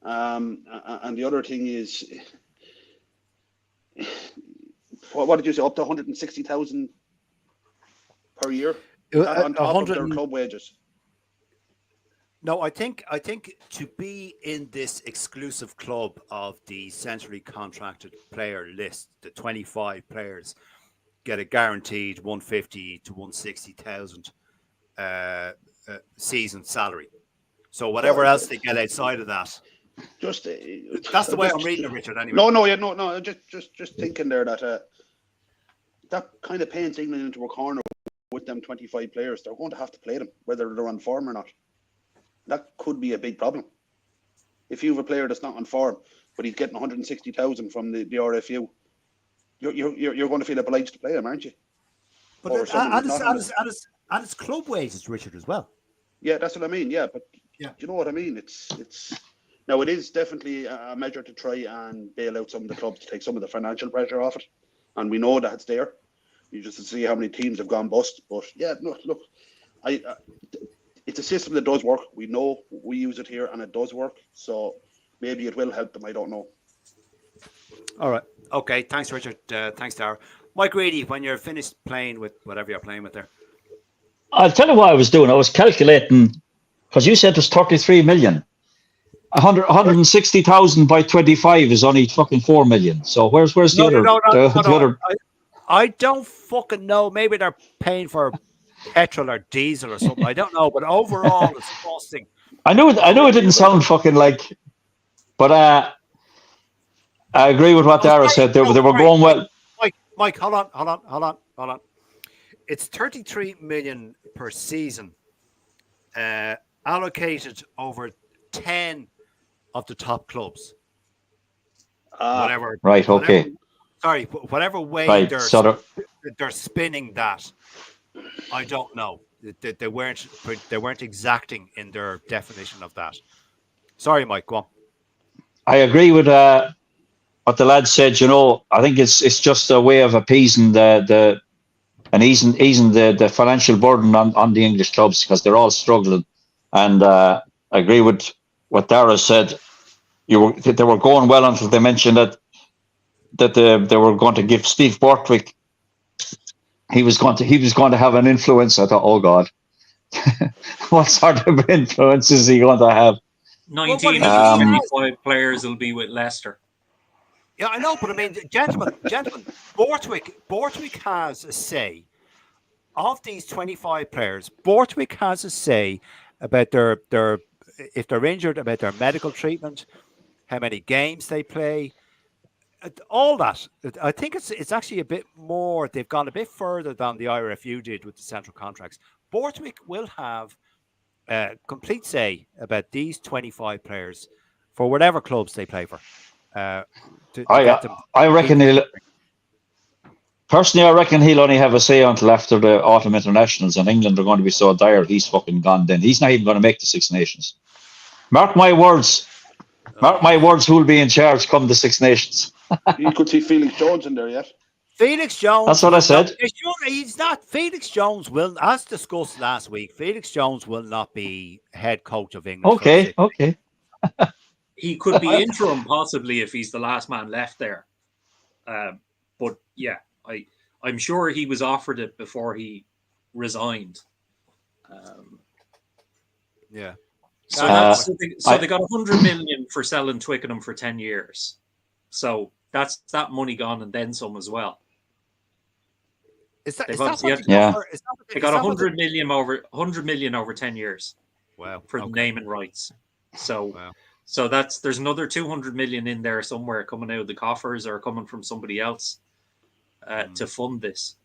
And the other thing is, what did you say? Up to 160,000 per year on top of their club wages. No, I think to be in this exclusive club of the centrally contracted player list, the 25 players get a guaranteed 150 to 160,000 season salary. So whatever else they get outside of that, that's the way I'm reading it, Richard. Anyway, no. Just thinking there that that kind of paints England into a corner with them 25 players. They're going to have to play them, whether they're on form or not. That could be a big problem. If you have a player that's not on form, but he's getting 160,000 from the RFU, you're going to feel obliged to play him, aren't you? But and it's club wages, Richard, as well. Yeah, that's what I mean. Yeah, but you know what I mean. It's now it is definitely a measure to try and bail out some of the clubs to take some of the financial pressure off it, and we know that it's there. You just see how many teams have gone bust. But yeah, no, look, it's a system that does work. We know we use it here, and it does work. So maybe it will help them. I don't know. All right. Okay. Thanks, Richard. Thanks, Dara. Mike Reedy, when you're finished playing with whatever you're playing with there. I'll tell you what I was doing. I was calculating, because you said it was 33 million. 160,000 by 25 is only fucking 4 million. So where's the other? I don't fucking know. Maybe they're paying for petrol or diesel or something. I don't know. But overall, it's costing. I know it didn't sound fucking like, but I agree with what Dara said. They were going well. Mike, hold on. It's 33 million per season, allocated over 10 of the top clubs. Whatever. Right. Okay. Whatever way right, they're spinning that, I don't know. They weren't exacting in their definition of that. Sorry, Mike. Go on. I agree with what the lad said. You know, I think it's just a way of appeasing easing the financial burden on the English clubs, because they're all struggling. And I agree with what Dara said. They were going well until they mentioned that they were going to give Steve Borthwick. He was going to have an influence. I thought, oh God, what sort of influence is he going to have? 19 of the 25 players will be with Leicester. Yeah, I know, but I mean, gentlemen, Borthwick has a say. Of these 25 players, Borthwick has a say about their if they're injured, about their medical treatment, how many games they play, all that. I think it's actually a bit more. They've gone a bit further than the IRFU did with the central contracts. Borthwick will have complete say about these 25 players for whatever clubs they play for. I reckon personally, I reckon he'll only have a say until after the autumn internationals, and England are going to be so dire he's fucking gone then. He's not even going to make the Six Nations. Mark my words. Mark my words, who will be in charge come the Six Nations. You could see Felix Jones in there yet. Felix Jones. That's what I said. He's not. Felix Jones will, as discussed last week, Felix Jones will not be head coach of England. Okay. He could be interim possibly if he's the last man left there. But yeah, I'm sure he was offered it before he resigned. Yeah. So they got 100 million for selling Twickenham for 10 years. So that's that money gone and then some as well. They got 100 million over 10 years. Wow. For the naming rights. So there's another 200 million in there somewhere coming out of the coffers or coming from somebody else to fund this.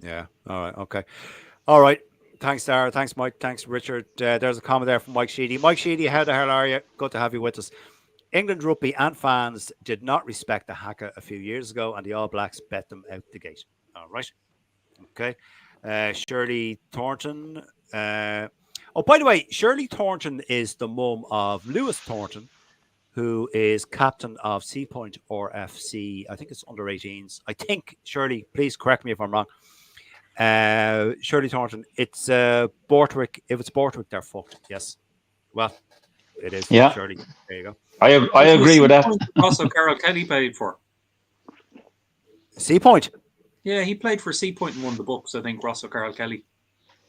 Yeah. All right. Okay. All right. Thanks, Dara. Thanks, Mike. Thanks, Richard. There's a comment there from Mike Sheedy. Mike Sheedy, how the hell are you? Good to have you with us. England rugby and fans did not respect the haka a few years ago, and the All Blacks bet them out the gate. All right. Okay. Shirley Thornton. Oh, by the way, Shirley Thornton is the mum of Lewis Thornton, who is captain of Sea Point or FC. I think it's under 18s. I think, Shirley, please correct me if I'm wrong. Shirley Thornton, it's Borthwick. If it's Borthwick, they're fucked. Yes. Well, it is. Yeah. Shirley. There you go. I agree with that. Also, Carol Kelly played for. Sea Point. Yeah, he played for Sea Point and won the books. I think Ross O'Carroll Kelly.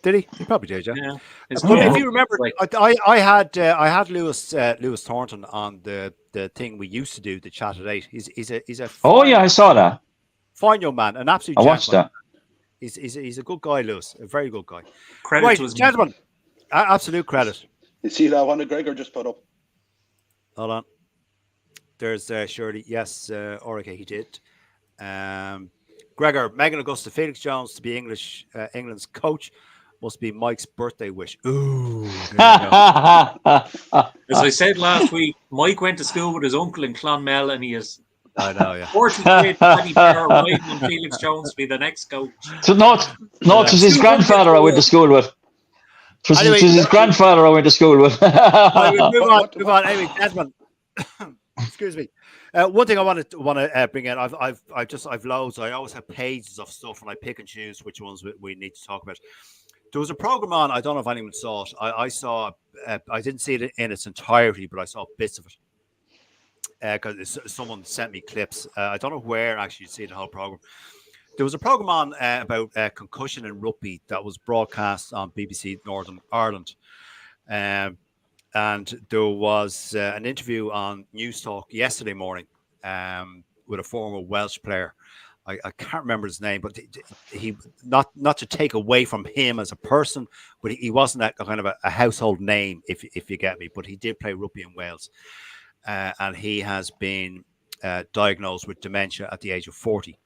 Did he? He probably did, yeah. Yeah. But if you remember, I had Lewis Thornton on the thing we used to do, the chat at 8. He's a Oh yeah, I saw that. fine young man, an absolute. I watched that. He's a good guy, Lewis, a very good guy. Credit right, to his gentlemen, absolute credit. You see that one that Gregor just put up? Hold on. There's Shirley. Yes, okay, he did. Gregor, Megan Augusta, Felix Jones to be England's coach must be Mike's birthday wish. Ooh. As I said last week, Mike went to school with his uncle in Clonmel, and he is. I know, yeah. 43 waiting on Felix Jones to be the next coach. So not it was his grandfather I went to school with. It was his grandfather I went to school with. Move on. Anyway, gentlemen, excuse me. One thing I want to bring in, I've loads. I always have pages of stuff, and I pick and choose which ones we need to talk about. There was a program on. I don't know if anyone saw it. I saw. I didn't see it in its entirety, but I saw bits of it because someone sent me clips. I don't know where actually you see the whole program. There was a program on about concussion in rugby that was broadcast on BBC Northern Ireland. And there was an interview on News Talk yesterday morning with a former Welsh player. I can't remember his name, but he not to take away from him as a person, but he wasn't that kind of a household name, if you get me. But he did play rugby in Wales, and he has been diagnosed with dementia at the age of 40,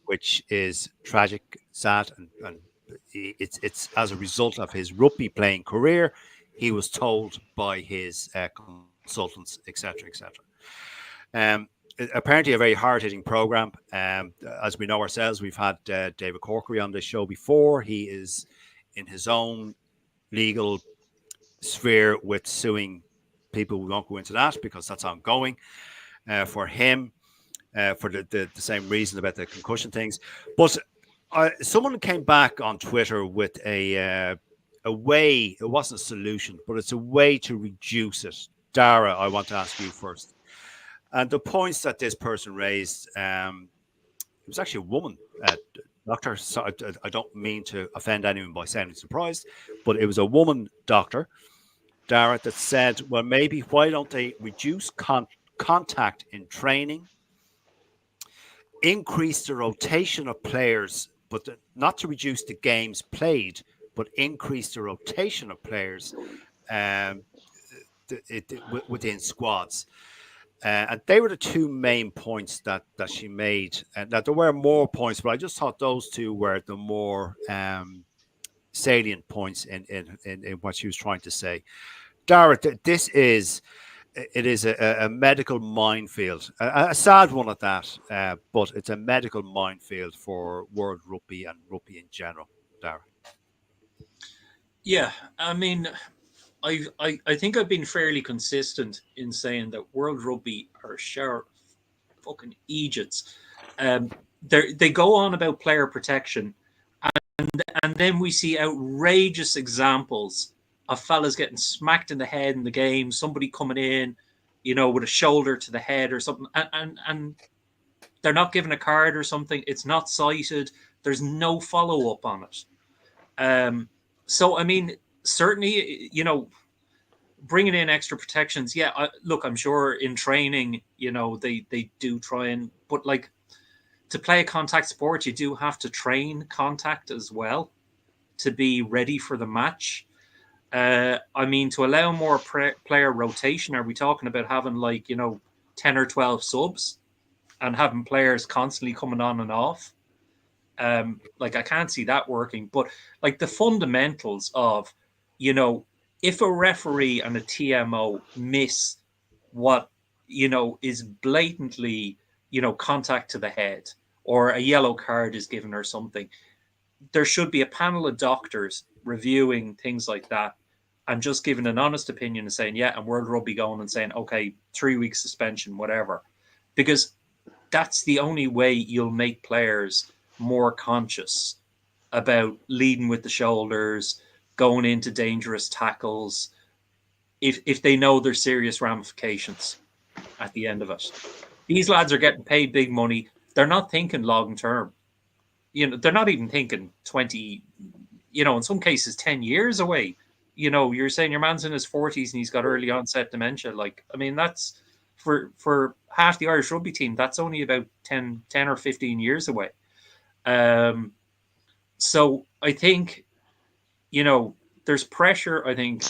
which is tragic, sad, and it's as a result of his rugby playing career. He was told by his consultants, etc., etc. Apparently a very hard-hitting program. As we know ourselves, we've had David Corkery on this show before. He is in his own legal sphere with suing people. We won't go into that because that's ongoing for him for the same reason about the concussion things. But someone came back on Twitter with a way. It wasn't a solution, but it's a way to reduce it. Dara, I want to ask you first. And the points that this person raised, it was actually a woman, doctor. So I don't mean to offend anyone by sounding surprised, but it was a woman doctor, Dara, that said, well, maybe why don't they reduce contact in training, increase the rotation of players, but not to reduce the games played, but increase the rotation of players within squads. And they were the two main points that she made. And that there were more points, but I just thought those two were the more salient points in what she was trying to say. Dara, this is a medical minefield, a sad one at that, but it's a medical minefield for world rugby and rugby in general. Dara. Yeah, I mean, I think I've been fairly consistent in saying that World Rugby are sure fucking idiots. They go on about player protection, and then we see outrageous examples of fellas getting smacked in the head in the game, somebody coming in, with a shoulder to the head or something, and they're not given a card or something. It's not cited. There's no follow up on it. So I mean, certainly, bringing in extra protections. Yeah, look, I'm sure in training, they do try but like to play a contact sport, you do have to train contact as well to be ready for the match. I mean, to allow more player rotation, are we talking about having 10 or 12 subs and having players constantly coming on and off? I can't see that working, but the fundamentals of, if a referee and a TMO miss what, is blatantly, contact to the head or a yellow card is given or something, there should be a panel of doctors reviewing things like that and just giving an honest opinion and saying, yeah, and World Rugby going and saying, okay, 3 weeks suspension, whatever. Because that's the only way you'll make players more conscious about leading with the shoulders, going into dangerous tackles, if they know there's serious ramifications at the end of it. These lads are getting paid big money. They're not thinking long term. They're not even thinking 20, in some cases 10 years away. You're saying your man's in his 40s and he's got early onset dementia. That's for half the Irish rugby team, that's only about 10 or 15 years away. So I think, there's pressure. I think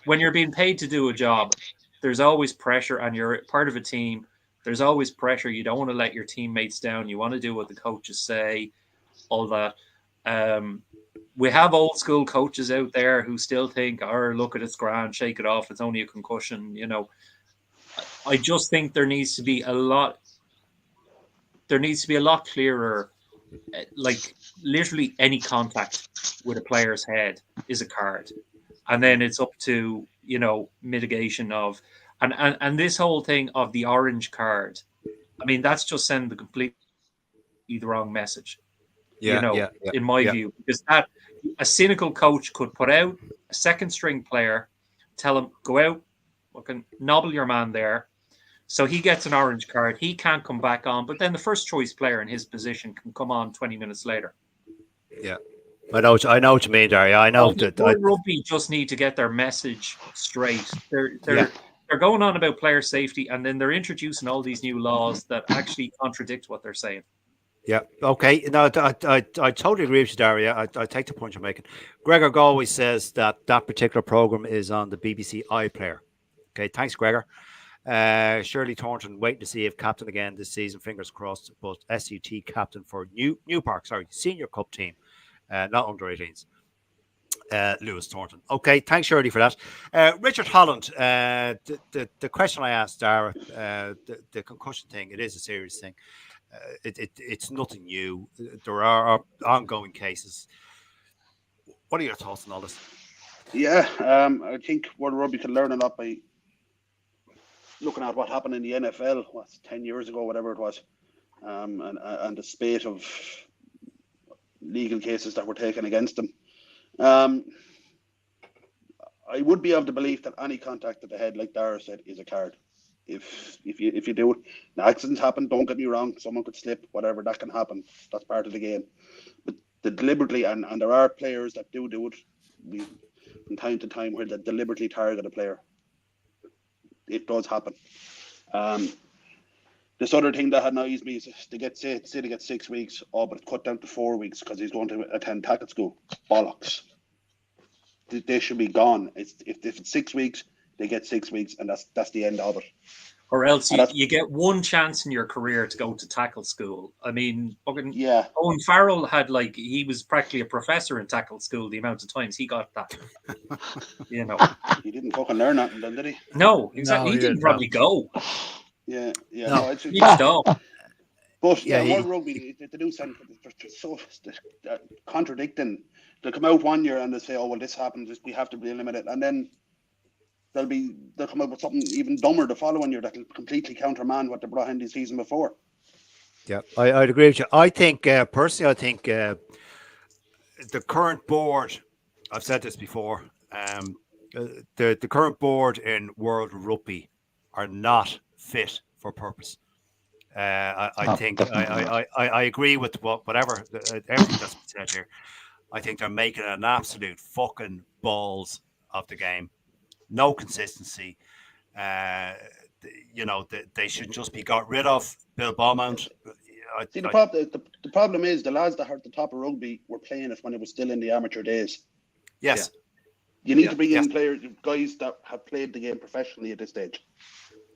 when you're being paid to do a job, there's always pressure, and you're part of a team. There's always pressure. You don't want to let your teammates down. You want to do what the coaches say, all that. We have old school coaches out there who still think, oh, look at it's grand, shake it off. It's only a concussion. I just think there needs to be a lot clearer. Like literally any contact with a player's head is a card. And then it's up to, mitigation of, and this whole thing of the orange card. I mean, that's just sending the completely the wrong message. In my view, because that a cynical coach could put out a second string player, tell him, go out, fucking nobble your man there. So he gets an orange card. He can't come back on, but then the first choice player in his position can come on 20 minutes later. Yeah. I know what you mean, Daria. I know that rugby just need to get their message straight. They're going on about player safety, and then they're introducing all these new laws that actually contradict what they're saying. Yeah. Okay. No, I totally agree with you, Daria. I take the point you're making. Gregor Galway says that particular program is on the BBC iPlayer. Okay. Thanks, Gregor. Shirley Thornton waiting to see if captain again this season. Fingers crossed. But SUT captain for New Park, senior cup team, not under 18s. Lewis Thornton. Okay, thanks, Shirley, for that. Richard Holland, the question I asked Dara, the concussion thing, it is a serious thing. It's nothing new. There are ongoing cases. What are your thoughts on all this? Yeah, I think World Rugby can learn a lot by looking at what happened in the NFL, 10 years ago, whatever it was, and the spate of legal cases that were taken against them. I would be of the belief that any contact at the head, like Dara said, is a card. If you do it, now, accidents happen. Don't get me wrong. Someone could slip, whatever, that can happen. That's part of the game. But deliberately, and there are players that do it. From time to time, where they deliberately target a player. It does happen. This other thing that annoys me is they get 6 weeks, but it's cut down to 4 weeks because he's going to attend tackle school. Bollocks. They should be gone. If it's 6 weeks, they get 6 weeks, and that's the end of it. Or else you get one chance in your career to go to tackle school. I mean, Owen Farrell had he was practically a professor in tackle school. The amount of times he got that, he didn't fucking learn nothing, then, did he? No, exactly. No, he didn't probably go. Yeah. No, he stopped. But World Rugby, they do something. They're so contradicting. They'll come out one year and they say, "Oh well, this happened. We have to be limited," and then they'll come up with something even dumber the following year that'll completely countermand what they brought in the season before. Yeah, I'd agree with you. I think personally, the current board, I've said this before, the current board in World Rugby are not fit for purpose. I think I agree with whatever everything that's been said here. I think they're making an absolute fucking balls of the game. No consistency. They should just be got rid of. Bill Beaumont. The problem is the lads that are at the top of rugby were playing it when it was still in the amateur days. Yes. You need to bring in guys that have played the game professionally at this stage.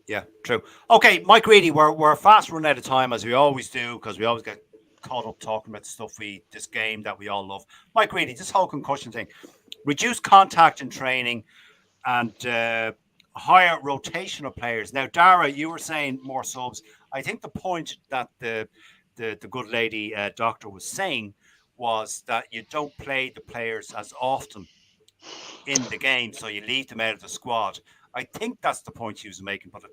Yeah, true. Okay, Mike Reedy, we're fast running out of time as we always do because we always get caught up talking about this game that we all love. Mike Reedy, this whole concussion thing, reduce contact in training and higher rotational players. Now, Dara, you were saying more subs. I think the point that the the good lady doctor was saying was that you don't play the players as often in the game, so you leave them out of the squad. I think that's the point she was making, but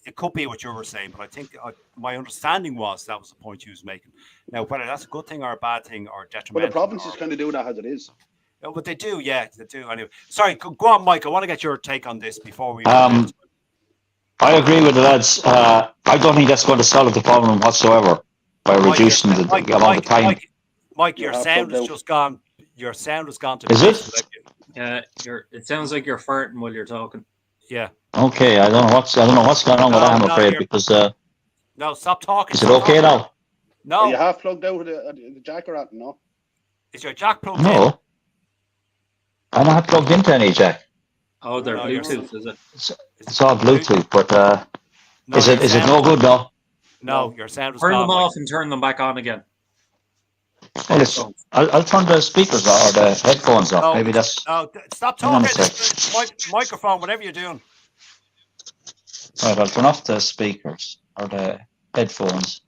it could be what you were saying. But I think my understanding was that was the point she was making. Now, whether that's a good thing or a bad thing or detrimental. But the provinces kind of do that as it is. Yeah, but they do, yeah, they do. Anyway, sorry, go on, Mike. I want to get your take on this before we. I agree with the lads. I don't think that's going to solve the problem whatsoever by reducing the amount of time. Mike, your sound has just gone. Your sound has gone to. Is it? It sounds like you're farting while you're talking. Yeah. Okay, I don't know what's going on with that. I'm afraid because. No, stop talking. Is it okay now? No. Are you half plugged out of the jack or at? No. Is your jack plugged in? No. I'm not plugged into any jack. Oh, they're Bluetooth, is it? It's all Bluetooth, but is it no good now? No, your sound is Turn gone, them Mike. off and turn them back on again. Well, I'll turn the speakers on or the headphones on. No, Maybe that's. No, stop Hang on a talking. Microphone, whatever you're doing. Right, I'll turn off the speakers or the headphones.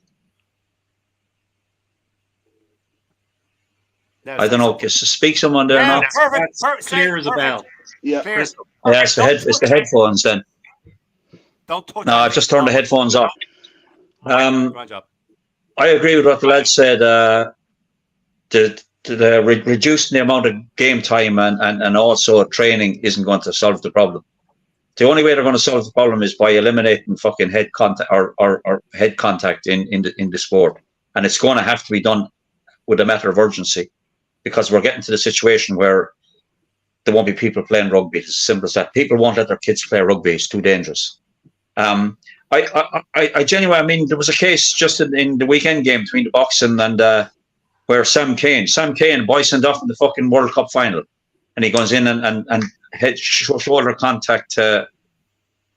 No, I don't know. Just speak someone there now. Perfect. Clear as a bell. Yeah. Clear. Yeah, it's the headphones then. Don't touch. No, I've just turned the headphones off. Good job. I agree with what the lad said. Reducing the amount of game time and also training isn't going to solve the problem. The only way they're going to solve the problem is by eliminating fucking head contact or head contact in the sport, and it's going to have to be done with a matter of urgency, because we're getting to the situation where there won't be people playing rugby. It's as simple as that. People won't let their kids play rugby. It's too dangerous. I genuinely, I mean, there was a case just in the weekend game between the Bucks and where Sam Kane boy sent off in the fucking World Cup final, and he goes in and head shoulder contact to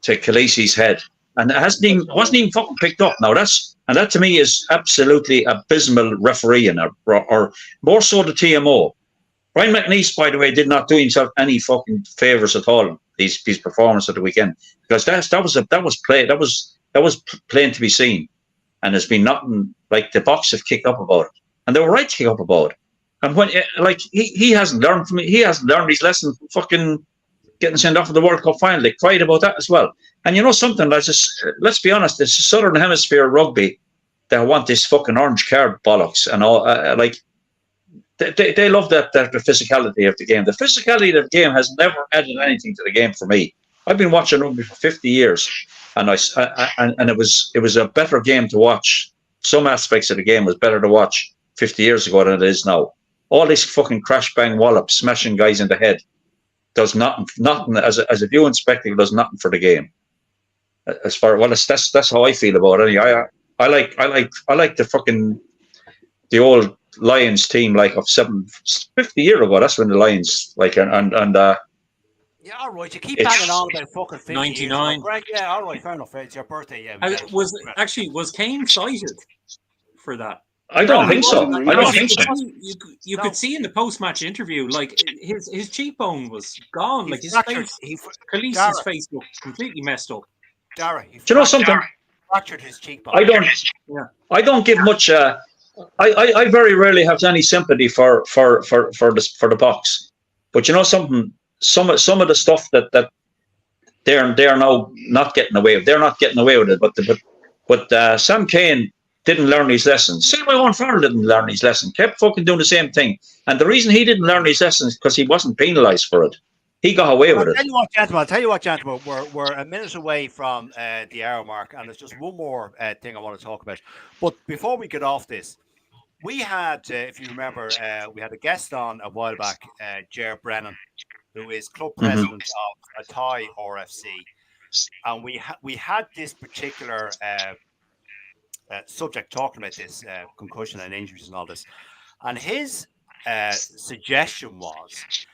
Khaleesi's head, and it wasn't even fucking picked up. Now that to me is absolutely abysmal refereeing, or more so the TMO. Ryan McNeese, by the way, did not do himself any fucking favors at all these performances of the weekend, because that was plain to be seen, and there's been nothing. Like, the Bucks have kicked up about it, and they were right to kick up about it. And when he hasn't learned from it, he hasn't learned his lesson from fucking getting sent off in the World Cup final. They cried about that as well. And you know something? Let's be honest. It's the Southern Hemisphere rugby that want this fucking orange card bollocks and all. They love the physicality of the game. The physicality of the game has never added anything to the game for me. I've been watching rugby for 50 years, and it was a better game to watch. Some aspects of the game was better to watch 50 years ago than it is now. All this fucking crash bang wallop smashing guys in the head does nothing as a viewing spectacle, does nothing for the game. That's how I feel about it. Anyway, I like the old Lions team, like, of 50 years ago. That's when the Lions, like, and yeah, all right. You keep banging on about fucking 50 99. Greg, yeah, all right, fair enough. It's your birthday, yeah. Was Kane cited for that? I don't think so. I don't think so. You could see in the post-match interview, like, his cheekbone was gone. Like, his face, Khaleesi's face looked completely messed up. Dara, do you know something? Fractured his cheekbone. I don't give much. I very rarely have any sympathy for the Bucks, but you know something. Some of the stuff that they're now not getting away with. They're not getting away with it. But Sam Kane didn't learn his lessons. Same way Owen Farrell didn't learn his lesson. Kept fucking doing the same thing. And the reason he didn't learn his lessons is because he wasn't penalised for it. He got away with it. I'll tell you what, gentlemen. We're a minute away from the hour mark, and there's just one more thing I want to talk about. But before we get off this, we had, if you remember, we had a guest on a while back, Ger Brennan, who is club president of Athy RFC, and we had this particular subject talking about this concussion and injuries and all this, and his suggestion was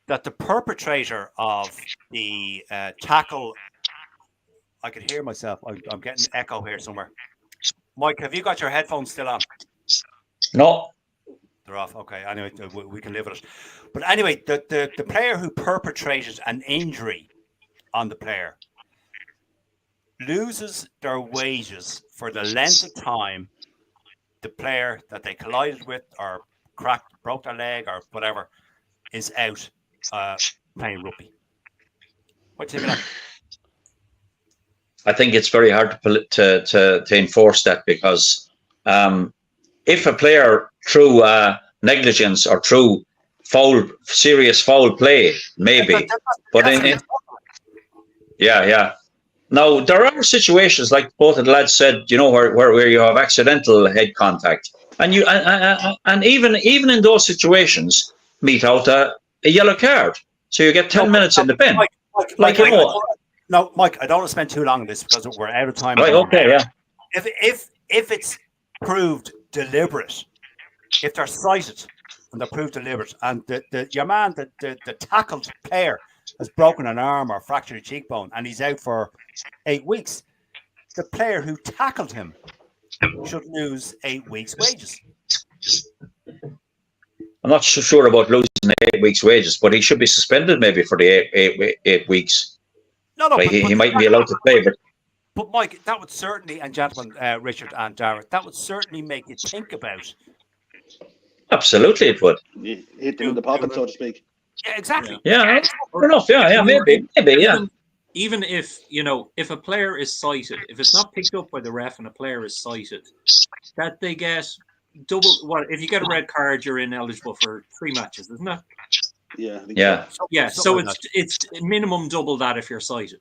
that the perpetrator of the tackle, I could hear myself. I'm getting echo here somewhere. Mike, have you got your headphones still on? No. They're off. Okay. Anyway, we can live with it. But anyway, the player who perpetrated an injury on the player loses their wages for the length of time the player that they collided with or broke their leg or whatever is out playing rugby. What do you think of that? I think it's very hard to enforce that because if a player through negligence or through serious foul play, maybe, but yeah. Now there are situations like both of the lads said, where you have accidental head contact, and and even in those situations, mete out a yellow card, so you get 10 minutes in the bin. Mike, no, Mike, I don't want to spend too long on this because we're out of time. Right, okay, yeah. If it's proved deliberate, if they're cited and they're proved deliberate, and the tackled player has broken an arm or fractured a cheekbone and he's out for 8 weeks, the player who tackled him should lose 8 weeks' wages. I'm not so sure about losing 8 weeks' wages, but he should be suspended maybe for the eight weeks. No, like he might be allowed to play, but Mike, that would certainly, and gentlemen, Richard and Darragh, that would certainly make you think about. Absolutely, it would. Hit them in the pocket, so to speak. Yeah, exactly. Yeah, fair enough. Yeah, maybe, yeah. Even if if a player is cited, if it's not picked up by the ref and a player is cited, that they get double. What if you get a red card? You're ineligible for 3 matches, isn't it? Yeah. So it's minimum double that if you're cited.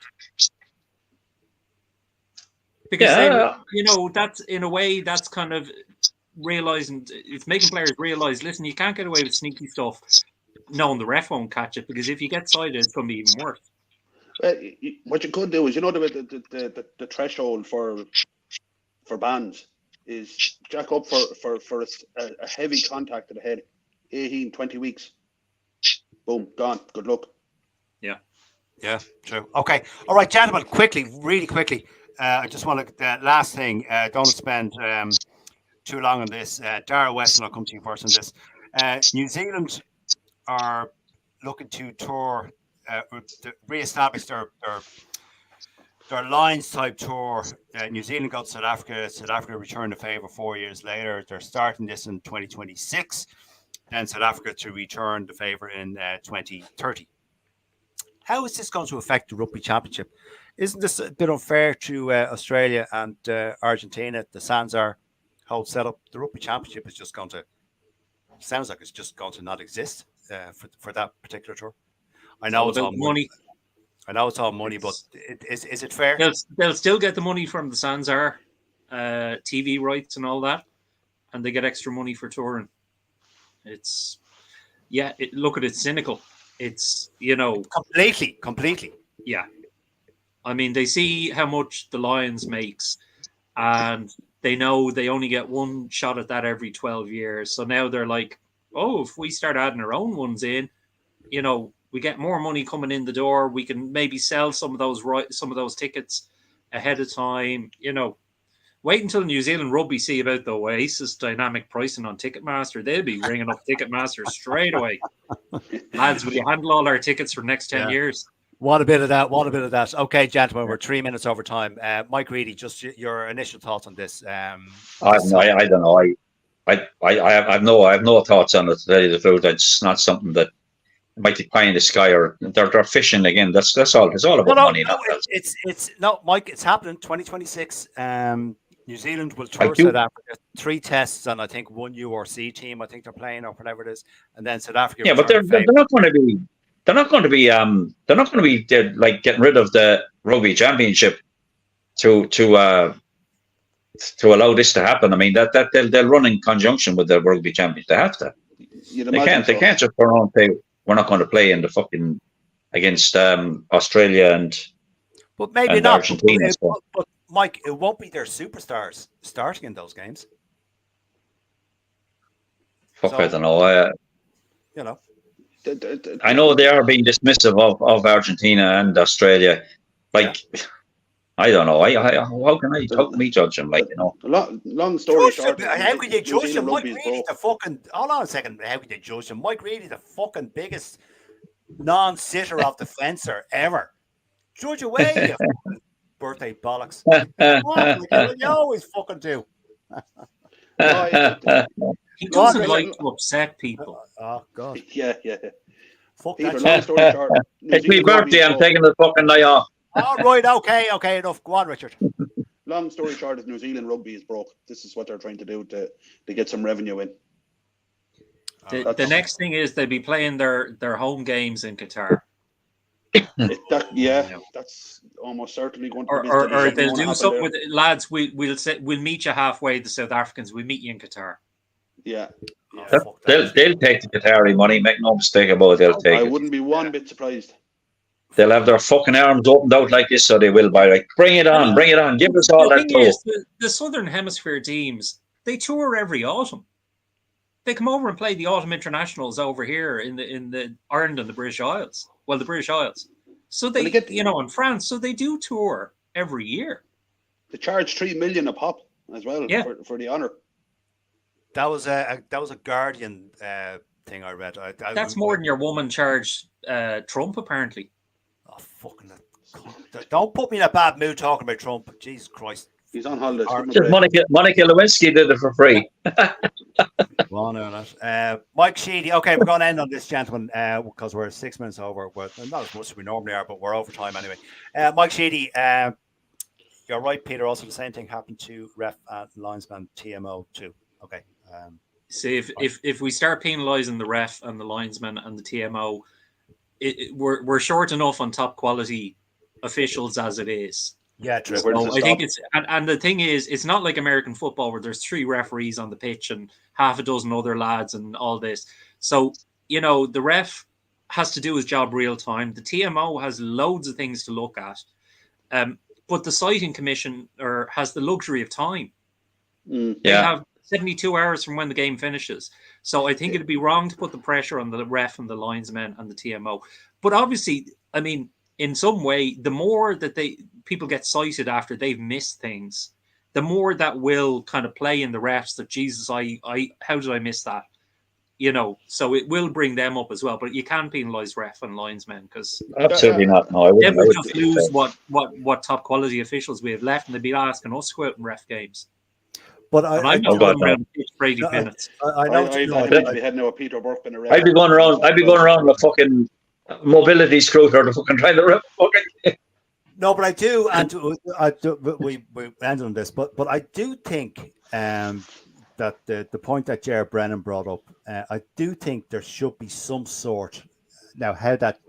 Because that's in a way that's kind of realizing, it's making players realize, listen, you can't get away with sneaky stuff knowing the ref won't catch it, because if you get cited, it's going to be even worse. What you could do is, the threshold for bans is jack up for a heavy contact to the head, 18, 20 weeks. Boom, gone. Good luck. Yeah, true. Okay. All right, gentlemen, really quickly. I just want to, last thing, don't spend too long on this. Darragh Weston, I'll come to you first on this. New Zealand are looking to tour, re-establish their Lions type tour. New Zealand got South Africa. South Africa returned the favour 4 years later. They're starting this in 2026. And South Africa to return the favour in 2030. How is this going to affect the Rugby Championship? Isn't this a bit unfair to Australia and Argentina? The Sanzar whole setup, the Rugby Championship is just going to, sounds like it's just going to not exist for that particular tour. I know it's all money. I know it's all money, but is it fair? They'll still get the money from the Sanzar TV rights and all that, and they get extra money for touring. It's look at it, cynical. It's completely. Yeah, I mean, they see how much the Lions makes, and they know they only get one shot at that every 12 years. So now they're like, oh, if we start adding our own ones in, we get more money coming in the door. We can maybe sell some of those tickets ahead of time. Wait until New Zealand Rugby see about the Oasis dynamic pricing on Ticketmaster. They'll be ringing up Ticketmaster straight away. Lads, will you handle all our tickets for the next 10 years? What a bit of that. Okay, gentlemen, we're 3 minutes over time. Mike Reedy, just your initial thoughts on this. I don't know. I have no thoughts on it, to tell you the truth. It's not something that might be pie in the sky, or they're fishing again. That's all. It's all about money. It's Mike. It's happening 2026. New Zealand will tour South Africa, 3 tests, and I think 1 URC team. I think they're playing, or whatever it is, and then South Africa. Yeah, but they're not going to be. They're not going to be. They're not going to be like getting rid of the Rugby Championship to allow this to happen. I mean, that they'll run in conjunction with the Rugby Championship. They have to. They can't just turn around and say we're not going to play in the fucking against Australia and. But maybe not. Argentina. But Mike, it won't be their superstars starting in those games. I don't know. I know they are being dismissive of Argentina and Australia. I don't know. How can we judge them? Long story short. How can you judge them? Mike Reedy, hold on a second. How can you judge them? Mike Reedy, the fucking biggest non-sitter of the fencer ever. Judge away, you birthday bollocks. Come on, you always fucking do. He Go on, doesn't Chris. like to upset people. Oh God. Yeah. Fuck Peter, that. long story short, New It's my Zealand rugby birthday. is I'm broke. taking the fucking night off. All right. Okay. Enough. Go on, Richard. Long story short is New Zealand rugby is broke. This is what they're trying to do to get some revenue in. The next thing is they'll be playing their home games in Qatar. That's almost certainly going to be Or they'll do something with lads. We'll meet you halfway. The South Africans. We'll meet you in Qatar. Yeah. They'll take the Qatari money. Make no mistake about it. They'll take it. I wouldn't be one bit surprised. They'll have their fucking arms opened out like this, so they will buy. Like, bring it on. Give us all that dough. The Southern Hemisphere teams, they tour every autumn. They come over and play the autumn internationals over here in the Ireland and the British Isles. Well, the British Isles. So they get in France. So they do tour every year. They charge $3 million a pop as well for the honour. That was a Guardian thing I read. That's more than your woman charged Trump, apparently. Oh, fucking! Don't put me in a bad mood talking about Trump. Jesus Christ. He's on holidays. Just Monica Lewinsky did it for free. Mike Sheedy. Okay, we're going to end on this, gentlemen, because we're 6 minutes over. We're not as much as we normally are, but we're over time anyway. Mike Sheedy, you're right, Peter. Also, the same thing happened to ref and linesman TMO too. Okay. See, if we start penalising the ref and the linesman and the TMO, we're short enough on top quality officials as it is. Yeah, true. So I think it's and the thing is, it's not like American football where there's 3 referees on the pitch and half a dozen other lads and all this. So the ref has to do his job real time. The TMO has loads of things to look at, but the citing commission has the luxury of time. They have 72 hours from when the game finishes. So I think it'd be wrong to put the pressure on the ref and the linesmen and the TMO. But obviously, I mean, in some way, the more that people get cited after they've missed things, the more that will kind of play in the refs that, Jesus, how did I miss that? So it will bring them up as well. But you can't penalise ref and linesmen because absolutely not. No, I wouldn't. Then we just lose what top quality officials we have left, and they'd be asking us to go out and ref games. But I'm not going around the pitch for 80 minutes. I know. I'd had no Peter Burke been around. I'd be going around the fucking mobility scooter to fucking try the fucking. No, but I do, and we ended on this, but I do think that the point that Jared Brennan brought up, I do think there should be some sort. Now, how that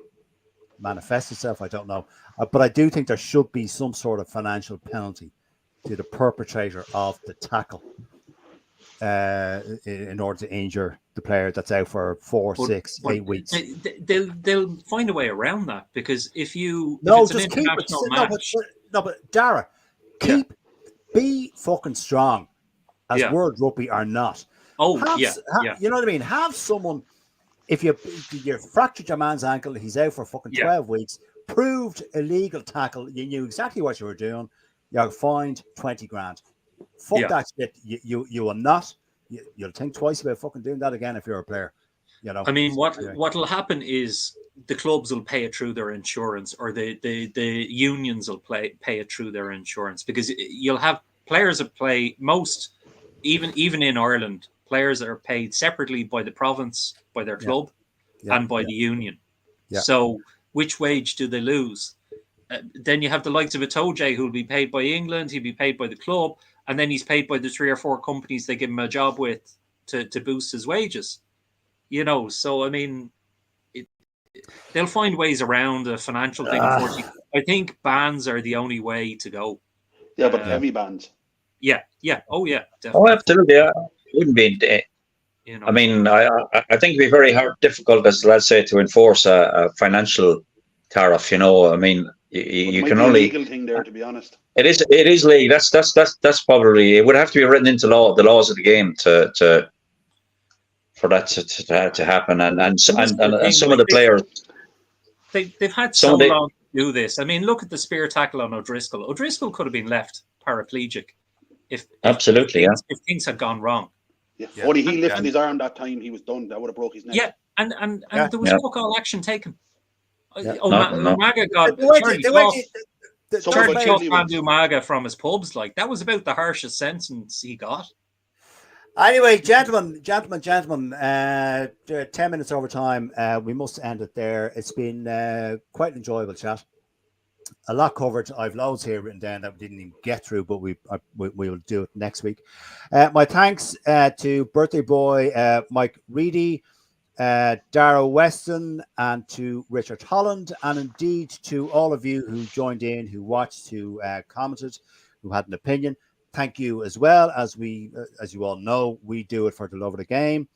manifests itself, I don't know, but I do think there should be some sort of financial penalty to the perpetrator of the tackle in order to injure the player that's out for 4, 6, 8 weeks. They'll find a way around that because if just keep it. But Dara, be fucking strong as World Rugby are not. You know what I mean? Have someone. If you fractured your man's ankle, he's out for fucking 12 weeks. Proved illegal tackle. You knew exactly what you were doing. You're fined 20 grand. Fuck that shit. You will not. You'll think twice about fucking doing that again if you're a player. I mean, what'll happen is the clubs will pay it through their insurance, or the unions will pay it through their insurance, because you'll have players that play even in Ireland, players that are paid separately by the province, by their club, and by the union. Yeah. So which wage do they lose? Then you have the likes of a Toje who will be paid by England, he'll be paid by the club, and then he's paid by the 3 or 4 companies they give him a job with to boost his wages. So I mean, they'll find ways around a financial thing. Unfortunately, I think bans are the only way to go. Yeah, but heavy bans. Yeah. Oh yeah, definitely. Oh, absolutely. Yeah. It wouldn't be. I mean, I think it'd be very difficult, as let's say, to enforce a financial tariff. I mean, you can only legal thing there, to be honest. It is legal. That's probably, it would have to be written into the laws of the game for that to happen. And some of the players, they've had so long to do this. I mean, look at the spear tackle on O'Driscoll. O'Driscoll could have been left paraplegic if things had gone wrong. Yeah. Only he lifted his arm that time, he was done. That would have broke his neck. Yeah, and there was fuck all action taken. Umaga got Charlie Chalk Umaga from his pubs. Like, that was about the harshest sentence he got. Anyway, gentlemen, 10 minutes over time. We must end it there. It's been quite an enjoyable chat. A lot covered. I've loads here written down that we didn't even get through, but we will do it next week. My thanks to birthday boy Mike Reedy, Darrow Weston, and to Richard Holland, and indeed to all of you who joined in, who watched, who commented, who had an opinion. Thank you as well. As you all know, we do it for the love of the game,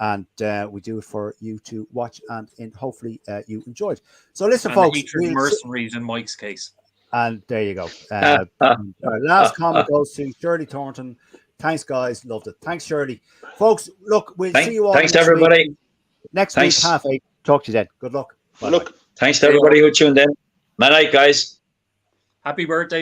and we do it for you to watch, and hopefully you enjoyed. So listen, and folks. hatred mercenaries in Mike's case. And there you go. Our last comment goes to Shirley Thornton. Thanks, guys. Loved it. Thanks, Shirley. Folks, look, we'll see you all. Thanks, everybody. Next week, 8:30. Talk to you then. Good luck. Bye-bye. Look. Thanks to everybody who tuned in. Good night, guys. Happy birthday.